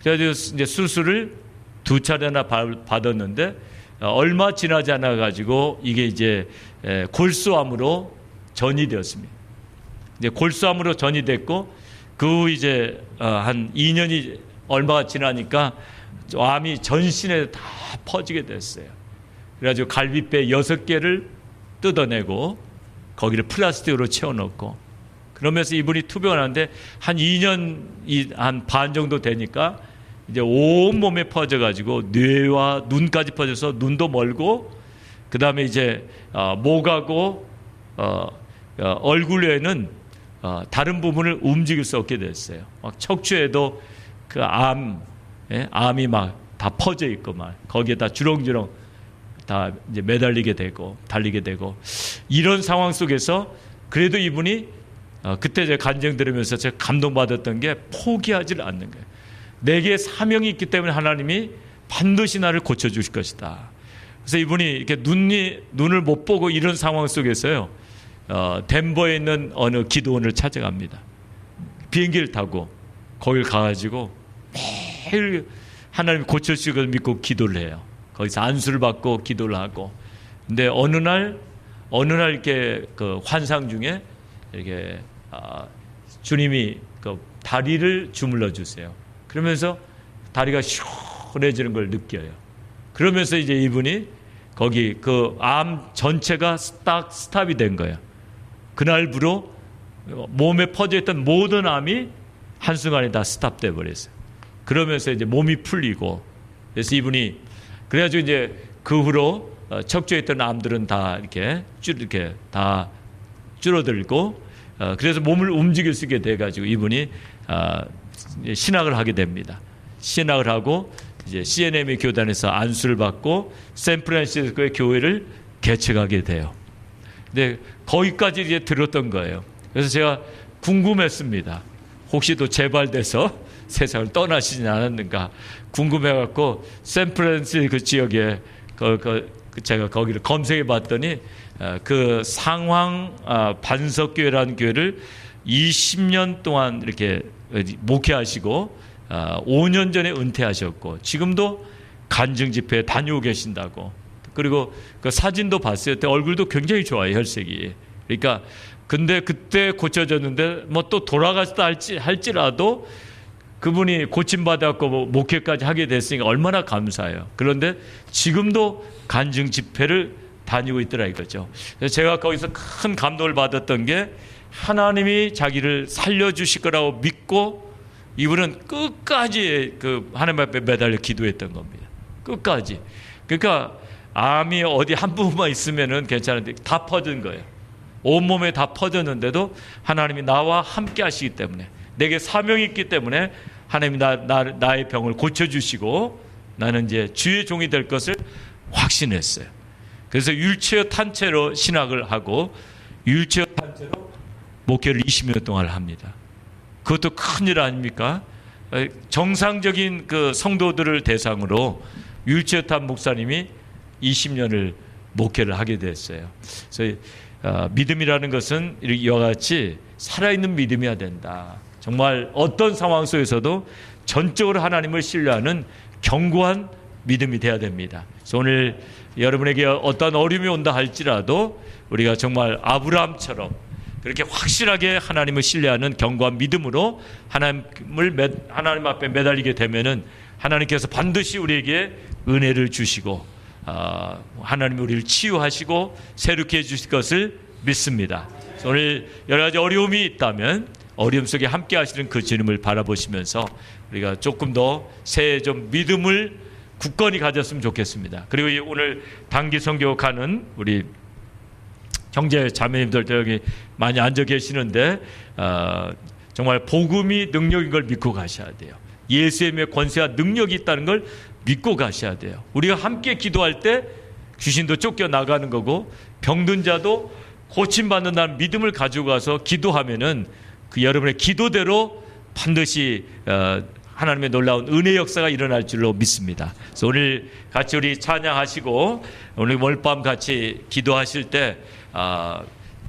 그래서 이제 수술을 2차례나 받았는데 얼마 지나지 않아 가지고 이게 이제 골수암으로 전이되었습니다. 이제 골수암으로 전이됐고 그 이제 한 2년이 얼마 지나니까 암이 전신에 다 퍼지게 됐어요. 그래가지고 갈비뼈 6개를 뜯어내고 거기를 플라스틱으로 채워넣고, 그러면서 이분이 투병을 하는데 한 2년 한 반 정도 되니까 이제 온 몸에 퍼져가지고 뇌와 눈까지 퍼져서 눈도 멀고, 그 다음에 이제 목하고 얼굴에는 다른 부분을 움직일 수 없게 됐어요. 막 척추에도 그 암이 막 다 퍼져 있고 막 거기에다 주렁주렁 다 이제 매달리게 되고 달리게 되고, 이런 상황 속에서 그래도 이분이 그때 제가 간증 들으면서 제가 감동받았던 게 포기하지 않는 거예요. 내게 사명이 있기 때문에 하나님이 반드시 나를 고쳐주실 것이다. 그래서 이분이 이렇게 눈을 못 보고 이런 상황 속에서요, 덴버에 있는 어느 기도원을 찾아갑니다. 비행기를 타고 거길 가가지고 매일 하나님이 고쳐주실 것을 믿고 기도를 해요. 거기서 안수를 받고 기도를 하고. 근데 어느 날 이렇게 그 환상 중에 이렇게 주님이 그 다리를 주물러 주세요. 그러면서 다리가 시원해지는 걸 느껴요. 그러면서 이제 이분이 거기 그 암 전체가 딱 스탑이 된 거예요. 그날부로 몸에 퍼져있던 모든 암이 한순간에 다 스탑돼 버렸어요. 그러면서 이제 몸이 풀리고, 그래서 이분이 그래가지고 이제 그 후로 척추에 있던 암들은 다 이렇게 다 줄어들고, 그래서 몸을 움직일 수 있게 돼가지고 이분이 신학을 하게 됩니다. 신학을 하고 이제 CNM의 교단에서 안수를 받고 샌프란시스코의 교회를 개척하게 돼요. 근데 거기까지 이제 들었던 거예요. 그래서 제가 궁금했습니다. 혹시 또 재발돼서 세상을 떠나시진 않았는가 궁금해갖고 샌프란시스코 그 지역에 제가 거기를 검색해봤더니 그 상황 반석교회라는 교회를 20년 동안 이렇게 목회하시고 5년 전에 은퇴하셨고 지금도 간증 집회에 다니고 계신다고. 그리고 그 사진도 봤어요. 그때 얼굴도 굉장히 좋아요, 혈색이. 그러니까 근데 그때 고쳐졌는데 뭐 또 돌아갔다 할지라도 그분이 고침받았고 목회까지 하게 됐으니까 얼마나 감사해요. 그런데 지금도 간증 집회를 다니고 있더라 이거죠. 그래서 제가 거기서 큰 감동을 받았던 게 하나님이 자기를 살려주실 거라고 믿고 이분은 끝까지 그 하나님 앞에 매달려 기도했던 겁니다. 끝까지. 그러니까 암이 어디 한 부분만 있으면은 괜찮은데 다 퍼진 거예요. 온몸에 다 퍼졌는데도 하나님이 나와 함께 하시기 때문에, 내게 사명이 있기 때문에 하나님이 나의 병을 고쳐주시고 나는 이제 주의 종이 될 것을 확신했어요. 그래서 휠체어 탄체로 신학을 하고 휠체어 탄체로 목회를 20년 동안 합니다. 그것도 큰일 아닙니까? 정상적인 그 성도들을 대상으로 휠체어 탄 목사님이 20년을 목회를 하게 됐어요. 그래서 믿음이라는 것은 이와 같이 살아있는 믿음이어야 된다. 정말 어떤 상황 속에서도 전적으로 하나님을 신뢰하는 견고한 믿음이 되어야 됩니다. 그래서 오늘 여러분에게 어떤 어려움이 온다 할지라도 우리가 정말 아브라함처럼 그렇게 확실하게 하나님을 신뢰하는 견고한 믿음으로 하나님 앞에 매달리게 되면은 하나님께서 반드시 우리에게 은혜를 주시고 하나님이 우리를 치유하시고 새롭게 해주실 것을 믿습니다. 오늘 여러 가지 어려움이 있다면 어려움 속에 함께 하시는 그 주님을 바라보시면서 우리가 조금 더 새해 좀 믿음을 굳건히 가졌으면 좋겠습니다. 그리고 오늘 단기 선교하는 우리 형제 자매님들 여기 많이 앉아 계시는데 정말 복음이 능력인 걸 믿고 가셔야 돼요. 예수님의 권세와 능력이 있다는 걸 믿고 가셔야 돼요. 우리가 함께 기도할 때 귀신도 쫓겨나가는 거고 병든 자도 고침받는다는 믿음을 가지고 가서 기도하면은 그 여러분의 기도대로 반드시 하나님의 놀라운 은혜 역사가 일어날 줄로 믿습니다. 그래서 오늘 같이 우리 찬양하시고 오늘 오늘 밤 같이 기도하실 때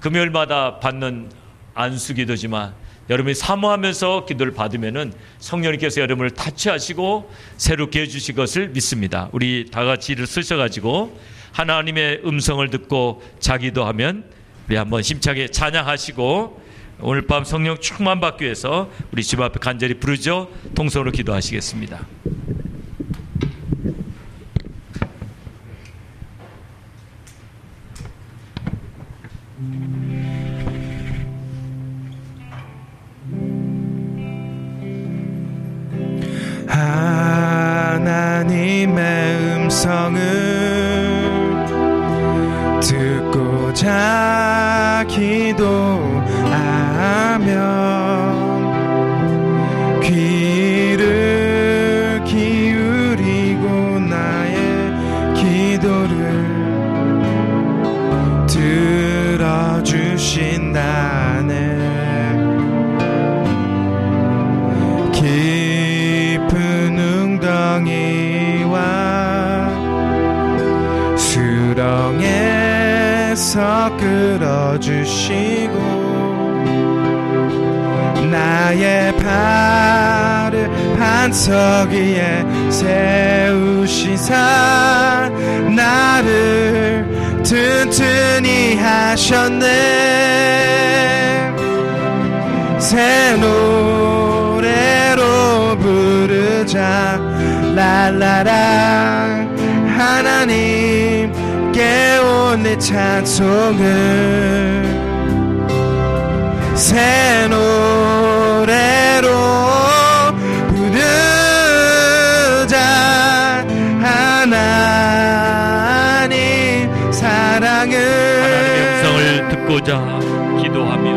금요일마다 받는 안수기도지만 여러분이 사모하면서 기도를 받으면은 성령님께서 여러분을 타치하시고 새롭게 해주실 것을 믿습니다. 우리 다 같이 이를 쓰셔가지고 하나님의 음성을 듣고 자기도 하면 우리 한번 힘차게 찬양하시고 오늘 밤 성령 충만 받기 위해서 우리 집 앞에 간절히 부르죠. 통성으로 기도하시겠습니다. 하나님의 음성을 듣고자 기도하며 귀를 기울이고 나의 기도를 들어주신다네. 수렁에서 끌어주시고 나의 발을 반석 위에 세우시사 나를 튼튼히 하셨네. 새 노래로 부르자 랄라라. 하나님께 올릴 찬송을 새 노래로 부르자. 하나님 사랑을 하나님의 음성을 듣고자 기도하며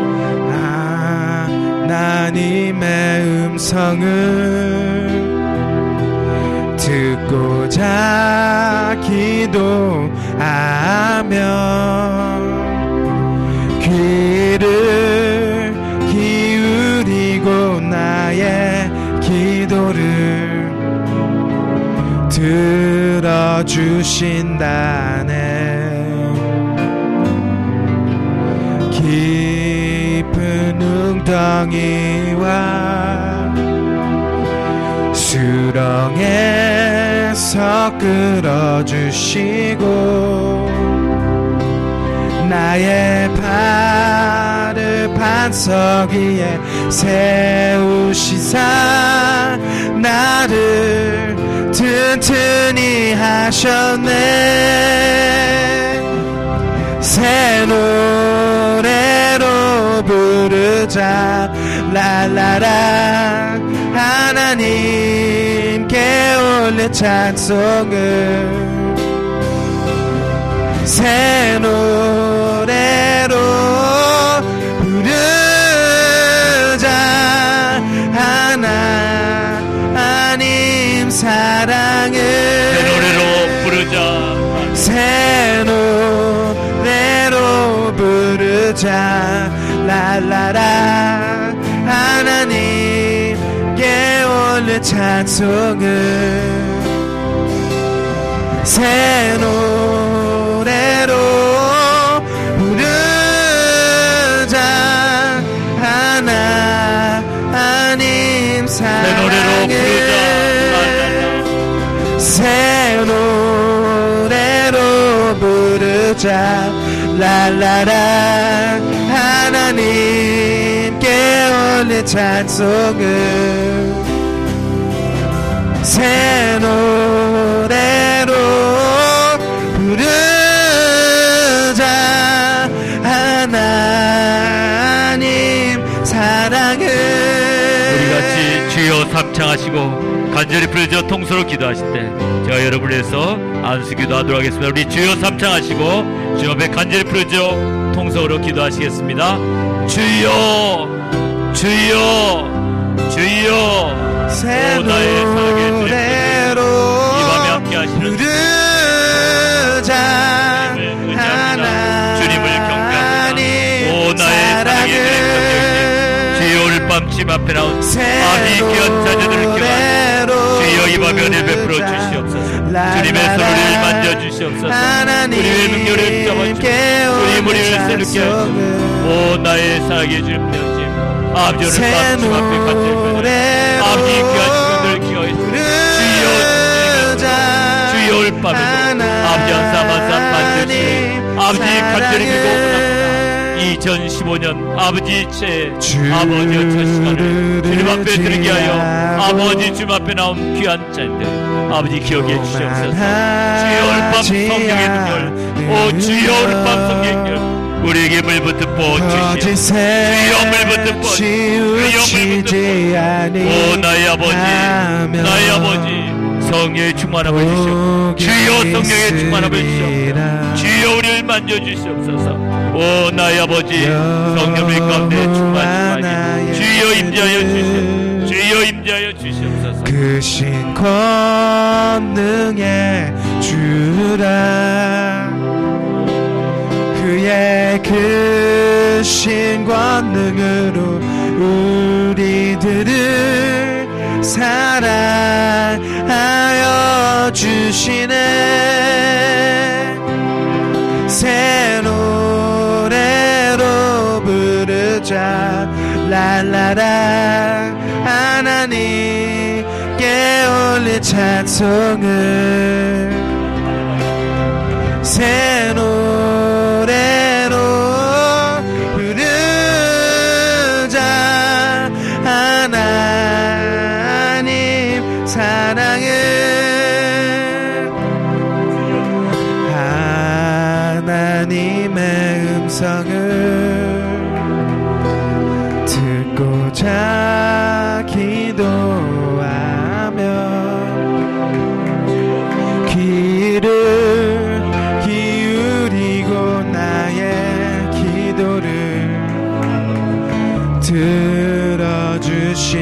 하나님의 음성을 듣고자 기도하며 귀를 기울이고 나의 기도를 들어주신다네. 깊은 웅덩이와 수렁에서 끌어주시고 나의 발을 반석 위에 세우시사 나를 튼튼히 하셨네. 새 노래로 부르자 랄라라. 하나님께 올릴 찬송을 새 노래로 부르자. 하나님 사랑을 새 노래로 부르자. 새 노래로 부르자 랄라라. 하나님께 올릴 찬송을 새 노래로 부르자. 하나님 새 노래로 부르자. 새 노래로 부르자 랄라라. 하나님께 올릴 찬송을 새 노래로 부르자. 하나님 사랑을 우리 같이 주여 삼창하시고 간절히 부르짖어 통소로 기도하실 때 제가 여러분을 위해서 안수기도 하도록 하겠습니다. 우리 주여 삼창하시고 주 앞에 간절히 부르짖어 통성으로 기도하시겠습니다. 주여 주여 주여. 새 오 나의 사랑의 노래로 이 밤에 함께 하시는 부르자. 주님을 경배합니다. 오 나의 사랑의 주여 오늘 밤 집 앞에 나온 아비 귀한 자녀들을 기도합니다. 은혜와 면을 베풀어 주시옵소서. 주님의 손을 만져주시옵소서. 주님의 능력을 붙잡아주시옵소서. 주님 우리를 새롭게 하시옵소서. 오 나의 살게 주님 아버지 오늘 밤 주 앞에 간절히 아버지 귀한 시간을 기억했습니다. 주여 올 밤에도 아버지 한삼한삼 만져주시옵소서. 아버지 간절히 기도합니다. 2015년 아버지 제 아버지의 첫 시간을 주님 앞에 드리게 하여 아버지 주님 앞에 나온 귀한 자인들 아버지 기억해 주시옵소서. 주여 올 밤 성령의 능력 오 주여 올 밤 성령의 능력 우리에게 물부터 부어주시옵소서. 주여 물부터 부어주시옵소서. 오 나의 아버지 나의 아버지 성령의 충만함을 주시옵소서. 주여 성령의 충만함을 주시옵소서. 주여 우리를 만져주시옵소서. 오 나의 아버지 성령의 가운데 충만하니 주여 임재하여 주시옵소서. 주여 임재하여 주시옵소서. 크신 권능의 주라 그의 크신 권능으로 우리들을 사랑하여 주시네 새 노래로 부르자 랄라라 하나님께 올릴 찬송을 새 노래로 부르자 하나님 사랑을 하나님의 음성을 듣고자 기도하며 귀를 기울이고 나의 기도를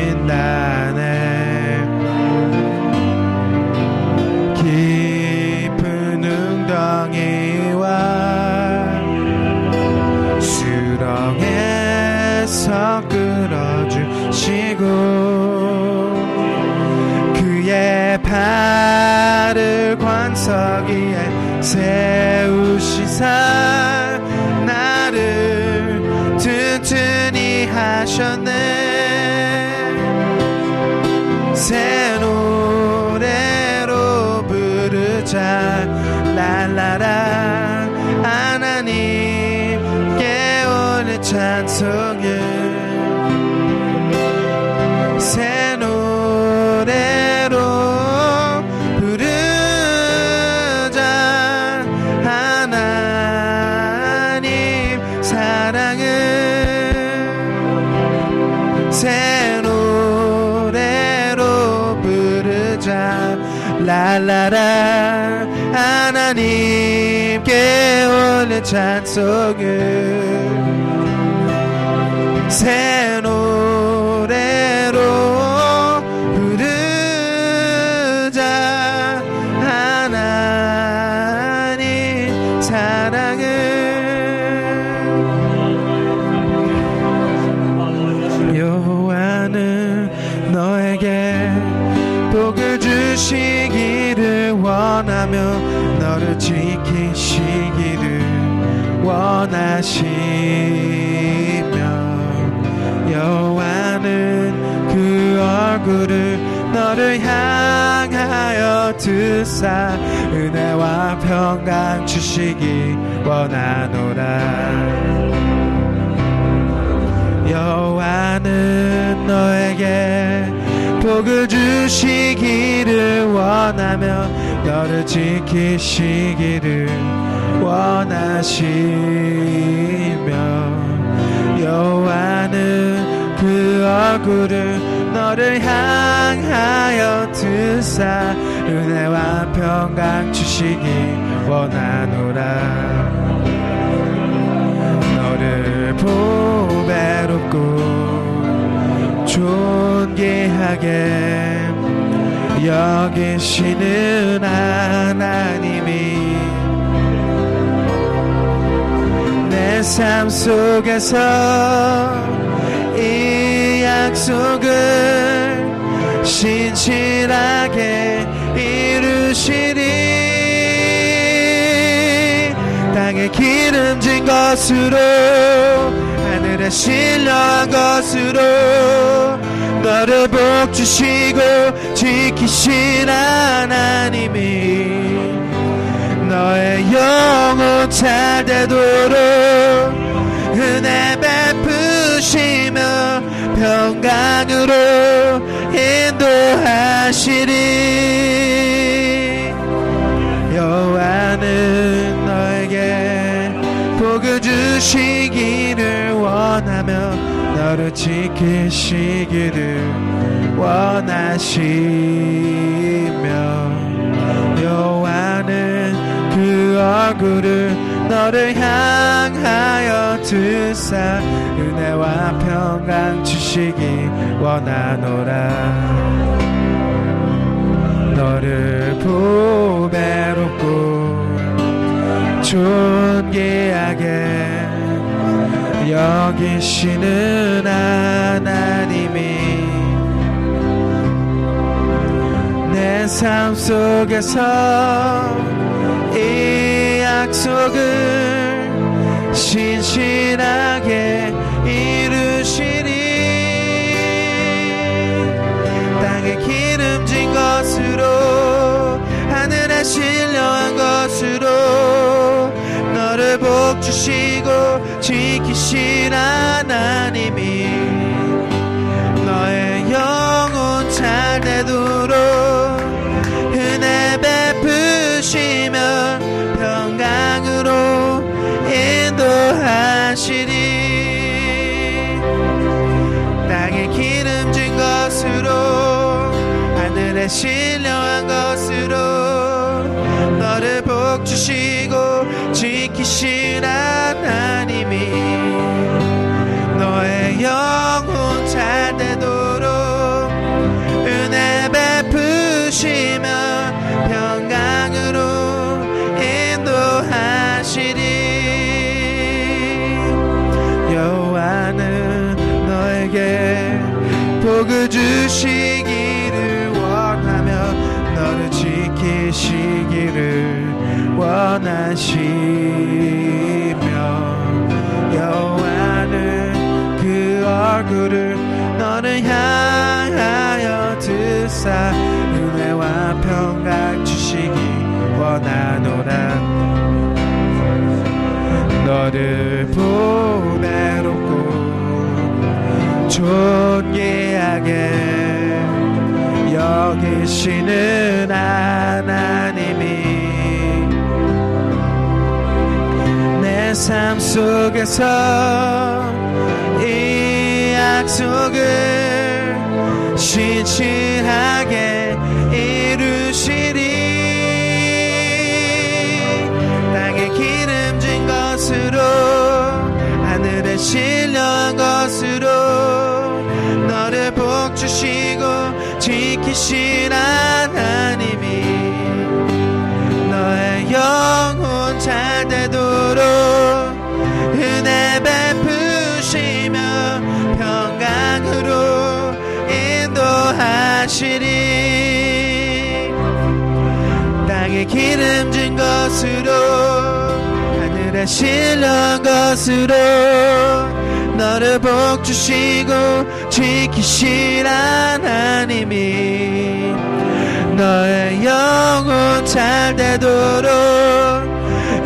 들어주신다네 깊은 웅덩이와 수렁에서 끌어주시고 그의 발을 관석 위에 세우시사 나를 튼튼히 하셨네 새 노래로 부르자 랄라라 하나님께 오늘 찬송을 새 노래로 부르자 하나님 사랑을 새 노래로 부르자 랄라라 하나님께 올린 찬송을 새 노래로 부르자 하나님 사랑을 여호와는 너에게 복을 주시기를 원하며 너를 지키시기를 원하시며 여호와는 그 얼굴을 너를 향하여 드사 은혜와 평강 주시기 원하노라 여호와는 너에게 복을 주시기를 원하며 너를 지키시기를 원하시며 여호와는 그 얼굴을 너를 향하여 드사 은혜와 평강 주시기 원하노라 너를 보배롭고 존귀하게 여기시는 하나님이 내 삶 속에서 이 약속을 신실하게 이루시리. 땅에 기름진 것으로 하늘에 신령한 것으로 너를 복주시고 지키신 하나님이 너의 영혼 잘되도록 은혜 베푸시며 평강으로 인도하시리. 여호와는 너에게 복을 주시기를 원하며 너를 지키시기를 원하시며 여호와는 그 얼굴을 너를 향하여 드사 은혜와 평강 주시기 원하노라. 너를 보배롭고 존귀하게 여기시는 하나님이 내 삶 속에서 이 약속을 신실하게 이루시리. 땅에 기름진 것으로 하늘에 신령한 것으로 너를 복주시고 지키신 하나님이 너의 영혼 잘되도록 은혜 베푸시며 평강으로 인도하시리. 땅에 기름진 것으로 하늘에 신령한 것으로 너를 복주시고 지키신 하나님이 너의 영혼 잘되도록 은혜 베푸시며 평강으로 인도하시리. 여호와는 너에게 복을 주시기를 원하며 너를 지키시기를 원하시며 여호와는 그 얼굴을 너를 향하여 드사 은혜와 평강 주시기 원하노라. 너를 보배롭고 존귀하게 여기시는 하나님이 내 삶 속에서 이 약속을 신실하게 이루시리. 땅에 기름진 것으로 하늘에 신령한 것으로 너를 복주시고 지키신 하나님이 너의 영혼 잘되도록 은혜 베푸시며 평강으로 인도하시리. 땅에 기름진 것으로 하늘에 신령한 것으로 너를 복주시고 지키신 하나님이 너의 영혼 잘되도록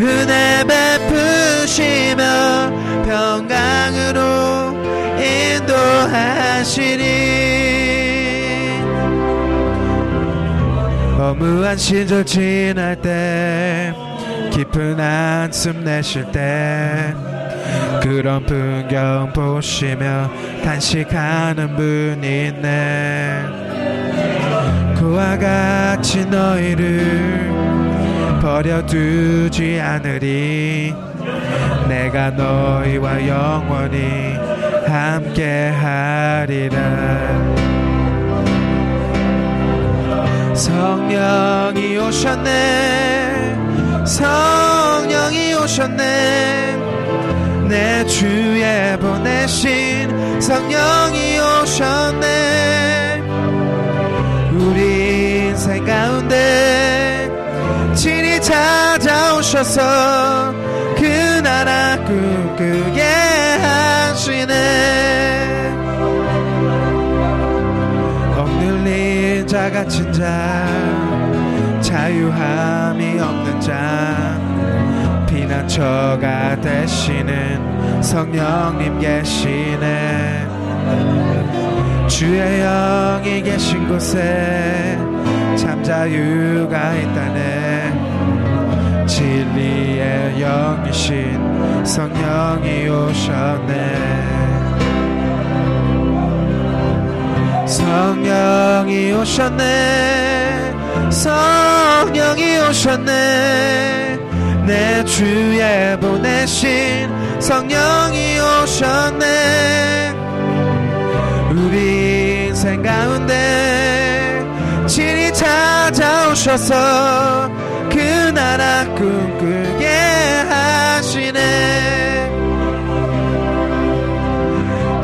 은혜 베푸시며 평강으로 인도하시리. 허무한 시절 지날 때 깊은 한숨 내쉴 때 그런 풍경 보시며 단식하는 분이 있네. 그와 같이 너희를 버려두지 않으리. 내가 너희와 영원히 함께하리라. 성령이 오셨네. 성령이 오셨네. 내 주에 보내신 성령이 오셨네. 오셔서 그 나라 꿈꾸게 하시네. 억눌린 자 갇힌 자 자유함이 없는 자 피난처가 되시는 성령님 계시네. 주의 영이 계신 곳에 참 자유가 있다네. 진리의 영이신 성령이 오셨네. 성령이 오셨네. 성령이 오셨네. 내 주에 보내신 성령이 오셨네. 우리 인생 가운데 친히 찾아오셔서 그 나라 꿈꾸게 하시네.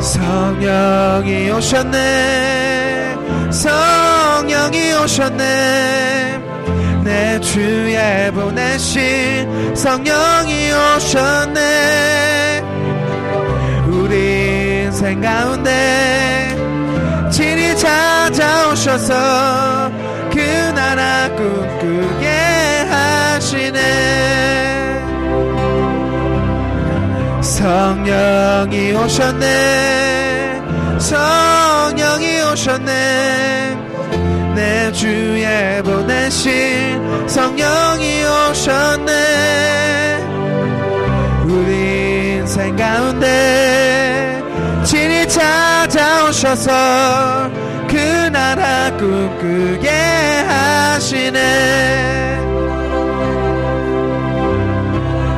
성령이 오셨네. 성령이 오셨네. 내 주에 보내신 성령이 오셨네. 우리 인생 가운데 친히 찾아오셔서 그 나라 꿈꾸게 하시네. 성령이 오셨네. 성령이 오셨네. 내 주에 보내신 성령이 오셨네. 우리 인생 가운데 친히 찾아오셔서 그 나라 꿈꾸게 하시네.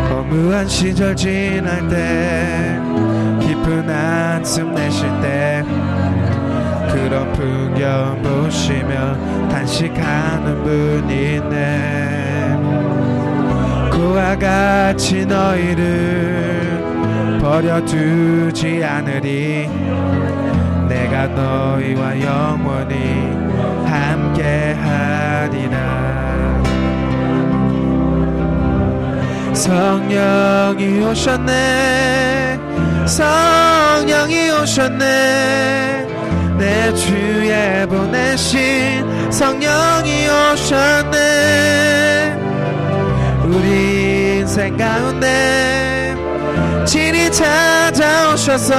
허무한 시절 지날 때 깊은 한숨 내쉴 때 그런 풍경 보시며 단식하는 분이 있네. 그와 같이 너희를 버려두지 않으리. 내가 너희와 영원히 함께하리라. 성령이 오셨네. 성령이 오셨네. 내 주에 보내신 성령이 오셨네. 우리 인생 가운데 친히 찾아오셔서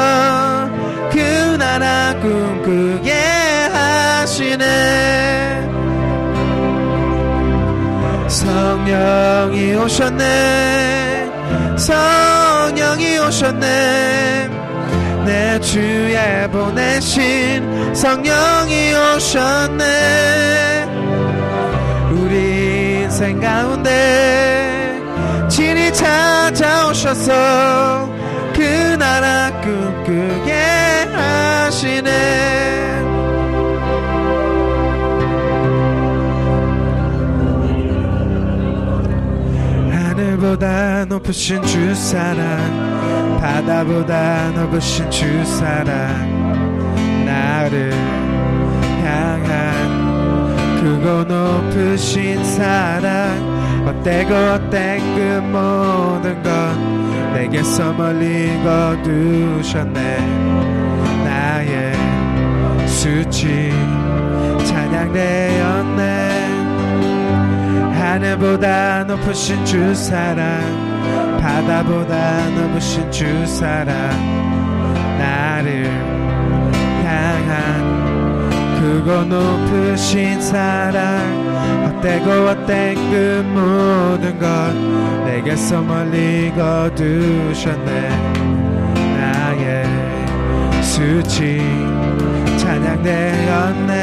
그 나라 꿈꾸게 하시네. 성령이 오셨네. 성령이 오셨네. 내 주에 보내신 성령이 오셨네. 우리 인생 가운데 친히 찾아오셔서 그 나라 꿈꾸게 하시네. 하늘보다 높으신 주 사랑, 바다보다 넓으신 주 사랑, 나를 향한 크고 높으신 사랑, 헛되고 헛된 그 모든 것 내게서 멀리 거두셨네. 나의 수치 찬양되었네. 하늘보다 높으신 주 사랑, 바다보다 넓으신 주 사랑, 나를 향한 크고 높으신 사랑, 헛되고 헛된 그 모든 것 내게서 멀리 거두셨네. 나의 수치 찬양되었네.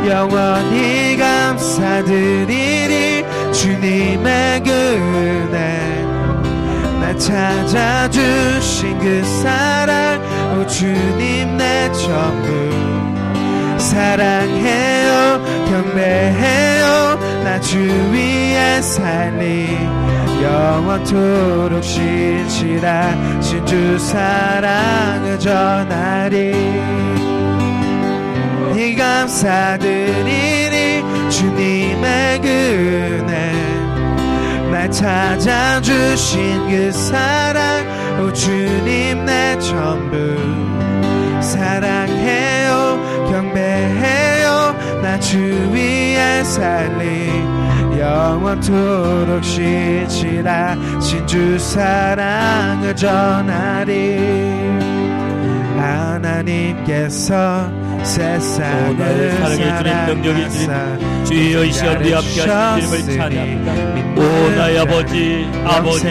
영원히 감사드리리. 주님의 그 은혜 날 찾아주신 그 사랑, 오 주님 내 전부 사랑해요. 경배해요. 나 주 위에 살리. 영원토록 신실하신 주 사랑을 전하리. 이 감사드리리. 주님의 그 은혜 날 날 찾아주신 그 사랑 오 주님 내 전부 사랑해요 경배해요 나 주 위에 살리 영원토록 신실하신 주 사랑을 전하리 하나님께서 세상을 사랑하사 주여 이 시간 우리 함께 하신 주님을 찬양합니다. 오 나의 아버지 아버지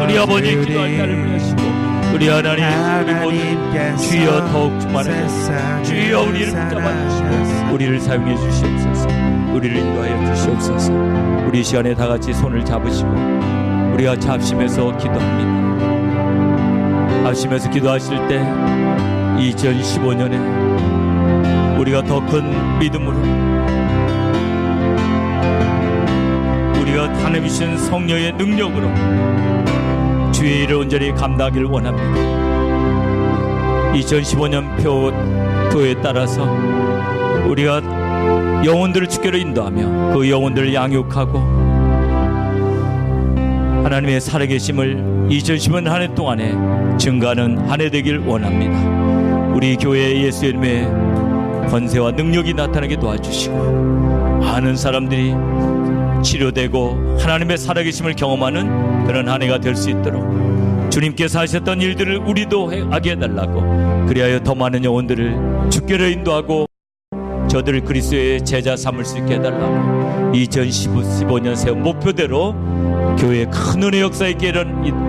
우리 아버지 기도할 날을 위하시고 우리 하나님 우리 모두 주여 더욱 충만하소서 주여 우리를 붙잡아주시고 우리를 사용해 주시옵소서 우리를 인도하여 주시옵소서 우리 시간에 다같이 손을 잡으시고 우리가 합심해서 기도합니다. 합심해서 기도하실 때 2015년에 우리가 더 큰 믿음으로 우리가 하나님 주신 성령의 능력으로 주의 일을 온전히 감당하기를 원합니다. 2015년 표에 따라서 우리가 영혼들을 주께로 인도하며 그 영혼들을 양육하고 하나님의 살아계심을 2015년 한 해 동안에 증가하는 한 해 되길 원합니다. 우리 교회의 예수 이름의 권세와 능력이 나타나게 도와주시고 많은 사람들이 치료되고 하나님의 살아계심을 경험하는 그런 한 해가 될 수 있도록 주님께서 하셨던 일들을 우리도 하게 해달라고 그리하여 더 많은 영혼들을 주께로 인도하고 저들을 그리스도의 제자 삼을 수 있게 해달라고 2015년 세운 목표대로 교회의 큰 은혜 역사 있게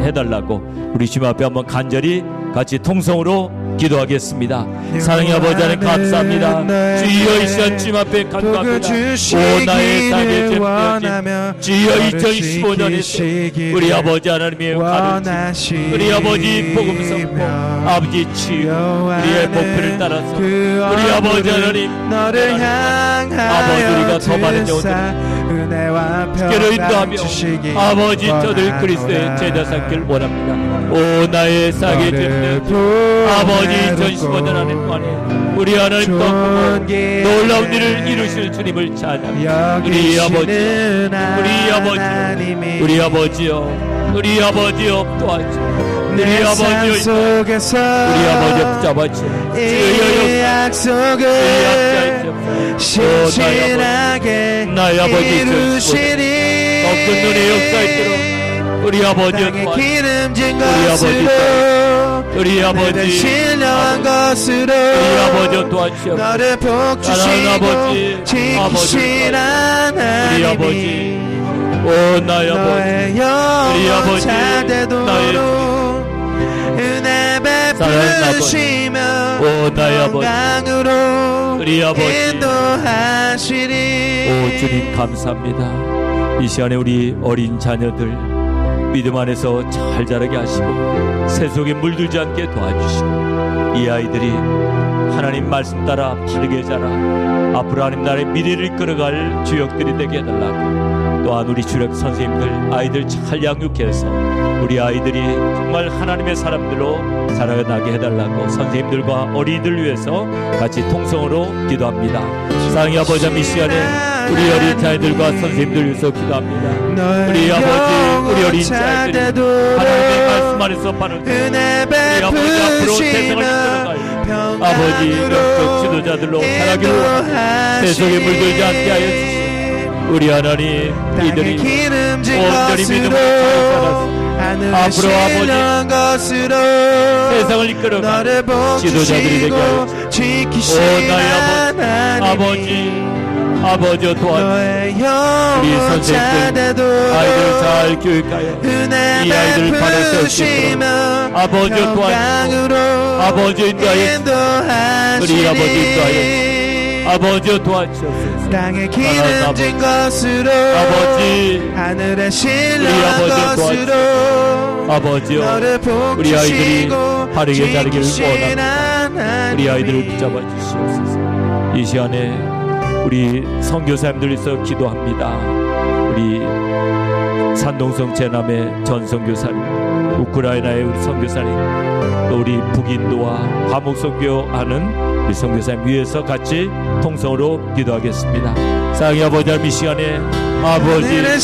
해달라고 우리 주님 앞에 한번 간절히 같이 통성으로 기도하겠습니다. 사랑의 아버지 하나님 감사합니다. 주여 이 시간 주님 앞에 간구합니다. 오 나의 삶의 죄되어진 주여 2015년에 우리 아버지 하나님의 가르침 우리 아버지 복음 선포 아버지 치유 우리의 목표를 따라서 우리 아버지 하나님 아버지 우리가 더 많은 영혼들 주께로 인도하며 아버지 저들 그리스도의 제자 삼기를 원합니다. 오 나의 사랑의 죄되어진 아버지 2015년 한 해 동안에 우리 하나님 더 놀라운 일을 이루실 주님을 찬양합니다. 우리 아버지요 도와주시오. 우리 아버지요 붙잡아주시오. 이 약속을 신실하게 이루시리 더 큰 눈의 역사 있도록 우리 아버지요 기름진 것으로 우리 아버지 신령한 것으로 우리 아버지요 도와주시오. 너를 복주시고 지키신 우리 아버지 오 나의 아버지 우리 아버지 되도록 은혜 베푸시며 오 나의 아버지 건강으로 우리 아버지 인도하시리. 오 주님 감사합니다. 이 시간에 우리 어린 자녀들 믿음 안에서 잘 자라게 하시고 세속에 물들지 않게 도와주시고 이 아이들이 하나님 말씀 따라 바르게 자라 앞으로 하나님 나라의 미래를 이끌어갈 주역들이 되게 해달라고 또한 우리 주력 선생님들 아이들 잘 양육해서 우리 아이들이 정말 하나님의 사람들로 자라나게 해달라고 선생님들과 어린이들 위해서 같이 통성으로 기도합니다. 사랑의 아버지 이 시간에 우리 어린 자녀들과 선생님들 위해서 기도합니다. 우리 아버지 우리 어린 자녀들이 하나님의 말씀 안에서 바른 우리 아버지 앞으로 세상을 이끌어갈 아버지 영적 지도자들로 자라기를 원합니다. 세속에 물들지 않게 하여 주시옵소서. 우리 하나님 이들이 온전히 믿음으로 살아서 앞으로 아버지 세상을 이끌어가는 지도자들이 되게 하여 주시옵소서. 오 나의 아버지여 도와주시옵소서. 우리 선생님들 아이들을 잘 교육하여 이 아이들을 바로 세울 수 있도록 아버지여 도와주시옵소서. 아버지여 인도하여 우리 아버지 인도하여 아버지여 도와주시옵소서. 땅에 기름진 것으로 아버지 하늘에 신령한 것으로 아버지여 우리 아이들이 바르게 자르기를 원합니다. 우리 아이들을 붙잡아 주시옵소서. 이 시간에 우리 선교사님들에서 기도합니다. 우리 산동성 제남의 전 선교사님 우크라이나의 우리 선교사님 또 우리 북인도와 과목 선교하는 우리 선교사님 위해서 같이 통성으로 기도하겠습니다. 사랑의 아버지 하나님, 이 시간에 아버지 하늘에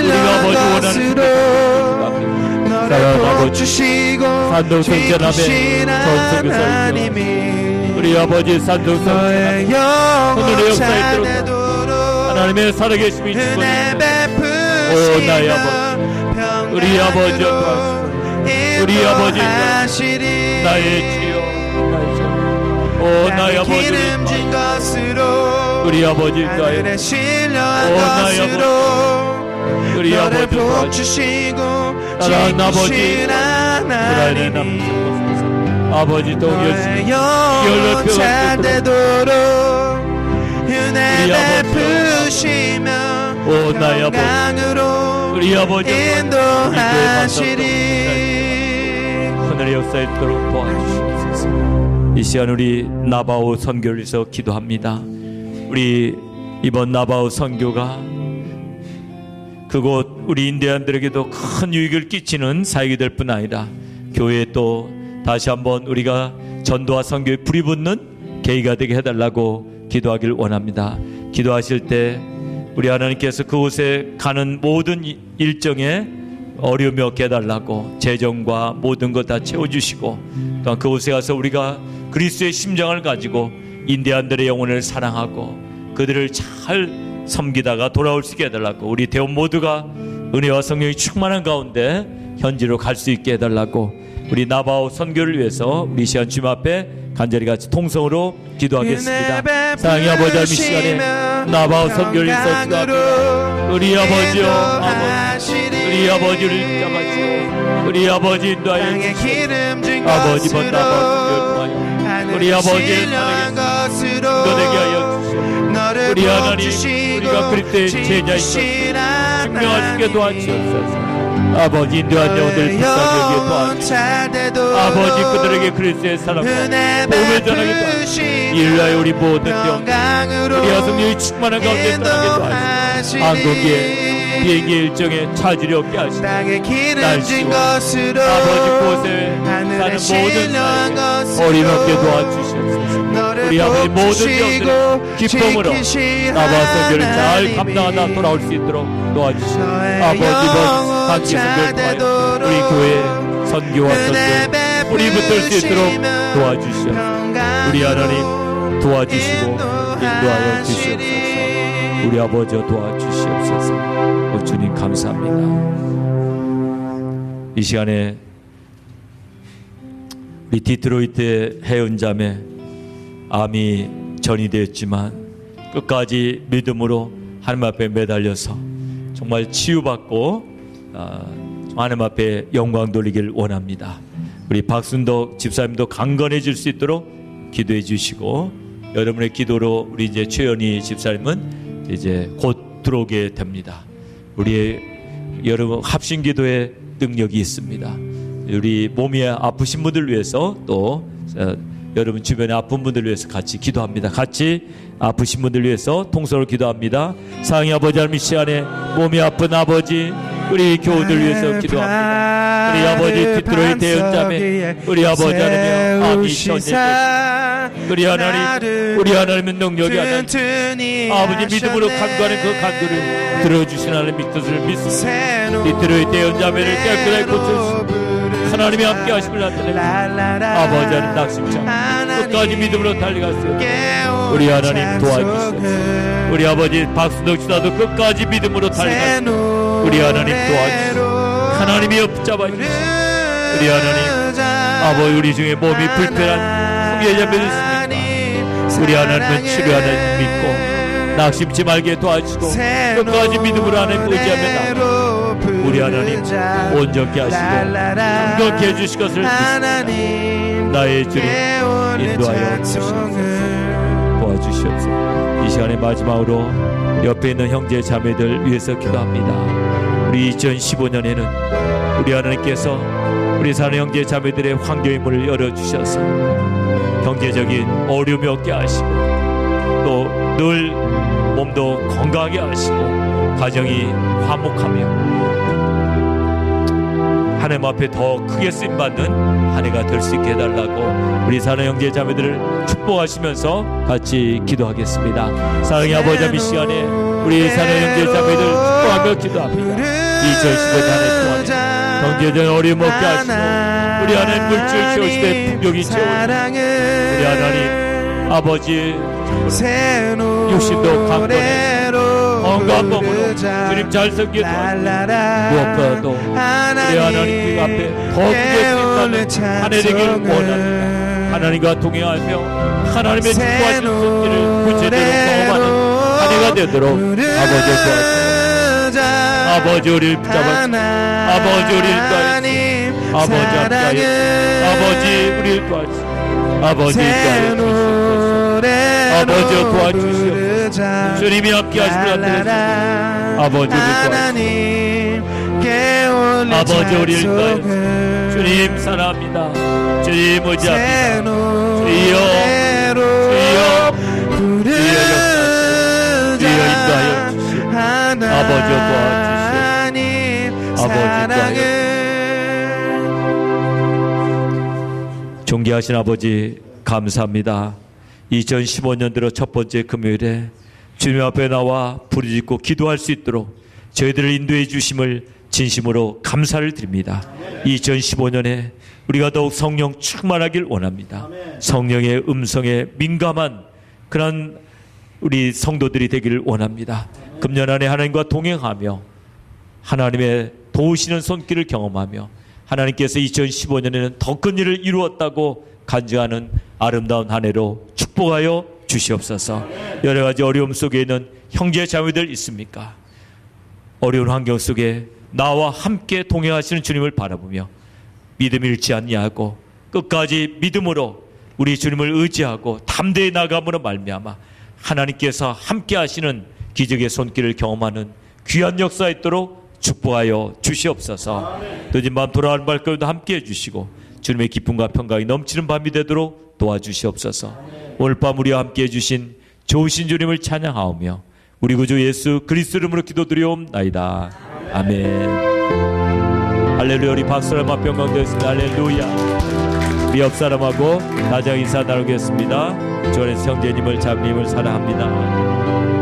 우리가 아버지 원하는 것으로 사랑하는 너를 아버지 복주시고 산동성전함의 지키신 전선교사이시여 하나님이 우리 아버지 너의 산동성전함의 영원 오늘의 역사에 잘되도록 하나님의 살아계심이 은혜 주권입니다. 베푸시며 나의 아버지, 우리 아버지 우리 아버지 인도하시리 나의 주여 나의 주여 나의 아버지 기름진 것으로 우리 아버지 하늘에 나의 신령한 나의 것으로 우리 너를 아버지 복주시고 사랑하는 아버지 지키신 이스라엘의 하나님이 남은 아버지 또 열심히 영원 잘되도록 은혜 우리 아버지 베푸시며 나의 아버지 평강으로 우리 아버지 인도하시리 하늘의 역사에 있도록 도와주시옵소서. 이 시간 우리 나바오 선교를 위해서 기도합니다. 우리 이번 나바오 선교가 그곳 우리 인디안들에게도 큰 유익을 끼치는 사역이 될 뿐 아니라 교회에 또 다시 한번 우리가 전도와 선교에 불이 붙는 계기가 되게 해달라고 기도하길 원합니다. 기도하실 때 우리 하나님께서 그곳에 가는 모든 일정에 어려움이 없게 해달라고 재정과 모든 것 다 채워주시고 또한 그곳에 가서 우리가 그리스도의 심정을 가지고 인디안들의 영혼을 사랑하고 그들을 잘 섬기다가 돌아올 수 있게 해달라고 우리 대원 모두가 은혜와 성령이 충만한 가운데 현지로 갈 수 있게 해달라고 우리 나바오 선교를 위해서 우리 시간 주님 앞에 간절히 같이 통성으로 기도하겠습니다. 사랑의 아버지 하나님, 이 시간에 나바오 선교를 위해서 기도합니다. 우리 아버지요 아버지 우리 아버지를 잡아주시고 우리 아버지 인도하여 주시고 아버지 번 나바오 선교를 우리 아버지의 사랑에 인도되게 하여 주시고 우리 하나님 우리가 그리스도의 제자인 것을 증명할 수 있게 도와주시옵소서. 아버지 인도한 영혼들 불쌍히 여기에 도와주시고 아버지 그들에게 그리스도의 사랑과 복음을 전하게 도와주시고 일러의 우리 모든 영혼 우리 여성님이 충만한 가운데 떠나게 도와주시고 항공기에 비행기 일정에 차질이 없게 하시고 날씨와 아버지 곳에 사는 모든 사람 어림없게 도와주시옵소서. 우리 아버지 모든 영들을 기쁨으로 나바오 선교를 잘 감당하다 돌아올 수 있도록 도와주시고 아버지 번 단체 선교를 통하여 우리 교회 선교와 선교 뿌리 붙을 수 있도록 도와주시옵소서. 우리 하나님 도와주시고 인도하여 주시옵소서. 우리 아버지 도와주시옵소서. 주님 감사합니다. 이 시간에 우리 디트로이트의 해운자매 암이 전이되었지만 끝까지 믿음으로 하나님 앞에 매달려서 정말 치유받고 하나님 앞에 영광 돌리길 원합니다. 우리 박순덕 집사님도 강건해질 수 있도록 기도해 주시고 여러분의 기도로 우리 이제 최연희 집사님은 이제 곧 들어오게 됩니다. 우리의 여러분 합심기도에 능력이 있습니다. 우리 몸이 아프신 분들 위해서 또 여러분 주변에 아픈 분들 위해서 같이 기도합니다. 같이 아프신 분들 위해서 통성으로 기도합니다. 사랑의 아버지 하나님, 이 시간에 몸이 아픈 아버지 우리 교우들 위해서 기도합니다. 우리 아버지 디트로이트 대연자매 우리 아버지 하나님 암이 전이되었습니다. 우리 하나님은 능력이 하나님 아버지 믿음으로 간구하는 그 간구를 들어주신 하나님의 뜻을 믿습니다. 디트로이트 대연자매를 깨끗하게 고쳐주시고 하나님이 함께 하심을 나타내 아버지 하나님 낙심치 않고 끝까지 믿음으로 달려갔어요. 우리 하나님 도와주시옵소서. 우리 아버지 박순덕 지사도 끝까지 믿음으로 달려갔어요. 우리 하나님 도와주시옵소서. 하나님이 붙잡아 주시옵소서. 우리 하나님 아버지 우리 중에 몸이 불편한 후계자매도 있습니까? 우리 하나님은 치료하는 믿고 낙심치 말게 도와주시고 끝까지 믿음으로 하나님 의지하며 나아가 우리 하나님 온전케 하시고 감격케 해주실 것을 믿습니다. 나의 주님 인도하여 주시옵소서. 도와주시옵소서. 이 시간의 마지막으로 옆에 있는 형제 자매들 위해서 기도합니다. 우리 2015년에는 우리 하나님께서 우리 사는 형제 자매들의 환경의 문을 열어주셔서 경제적인 어려움이 없게 하시고 또 늘 몸도 건강하게 하시고 가정이 화목하며 하나님 앞에 더 크게 쓰임받는 한 해가 될 수 있게 해달라고 우리 사랑하는 형제 자매들을 축복하시면서 같이 기도하겠습니다. 사랑의 아버지, 이 시간에 우리 사랑하는 형제 자매들 축복하며 기도합니다. 2015년 한 해 동안에 경제적인 어려움 없게 하시고 우리 하나님 물질 채우시되 풍족이 채우시고 우리 하나님 아버지 육신도 강건해 건강한 몸으로 주님 잘 섬기게 도와주시고 무엇보다도 우리 하나님 앞에 더 크게 쓰임받는 한 해 되기를 원합니다. 하나님과 동행하며 하나님의 축복하신 손길을 구체적으로 경험하는 한 해가 되도록 아버지 도와주시고 아버지 우리를 붙잡아주시고 아버지 우리를 도와주시고 아버지 함께하여 아버지 우리를 도와주시고 아버지 도와주시옵소서. 주님이 함께하시는 한 아버지 아버지 우리를 도와주시고 주님 사랑합니다. 주님 의지합니다. 주여 인도하여 주시오. 아버지 도와주시오. 아버지 도와주시오. 존귀하신 아버지 감사합니다. 2015년 들어 첫 번째 금요일에 주님 앞에 나와 부르짖고 기도할 수 있도록 저희들을 인도해 주심을 진심으로 감사를 드립니다. 2015년에 우리가 더욱 성령 충만하길 원합니다. 성령의 음성에 민감한 그런 우리 성도들이 되기를 원합니다. 금년 안에 하나님과 동행하며 하나님의 도우시는 손길을 경험하며 하나님께서 2015년에는 더 큰 일을 이루었다고 간증하는 아름다운 한 해로 축복하여 주시옵소서. 여러 가지 어려움 속에 있는 형제 자매들 있습니까? 어려운 환경 속에 나와 함께 동행하시는 주님을 바라보며 믿음을 잃지 아니하고 끝까지 믿음으로 우리 주님을 의지하고 담대히 나감으로 말미암아 하나님께서 함께 하시는 기적의 손길을 경험하는 귀한 역사 있도록 축복하여 주시옵소서. 늦은 밤 돌아가는 발걸음도 함께 해주시고 주님의 기쁨과 평강이 넘치는 밤이 되도록 도와주시옵소서. 오늘 밤 우리와 함께 해주신 좋으신 주님을 찬양하오며 우리 구주 예수 그리스도 이름으로 기도드리옵나이다. 아멘. 할렐루야. 우리 박수로 평강 되었습니다. 할렐루야. 우리 옆사람하고 다정 인사 나누겠습니다. 주 안에서 형제님을 자매님을 사랑합니다.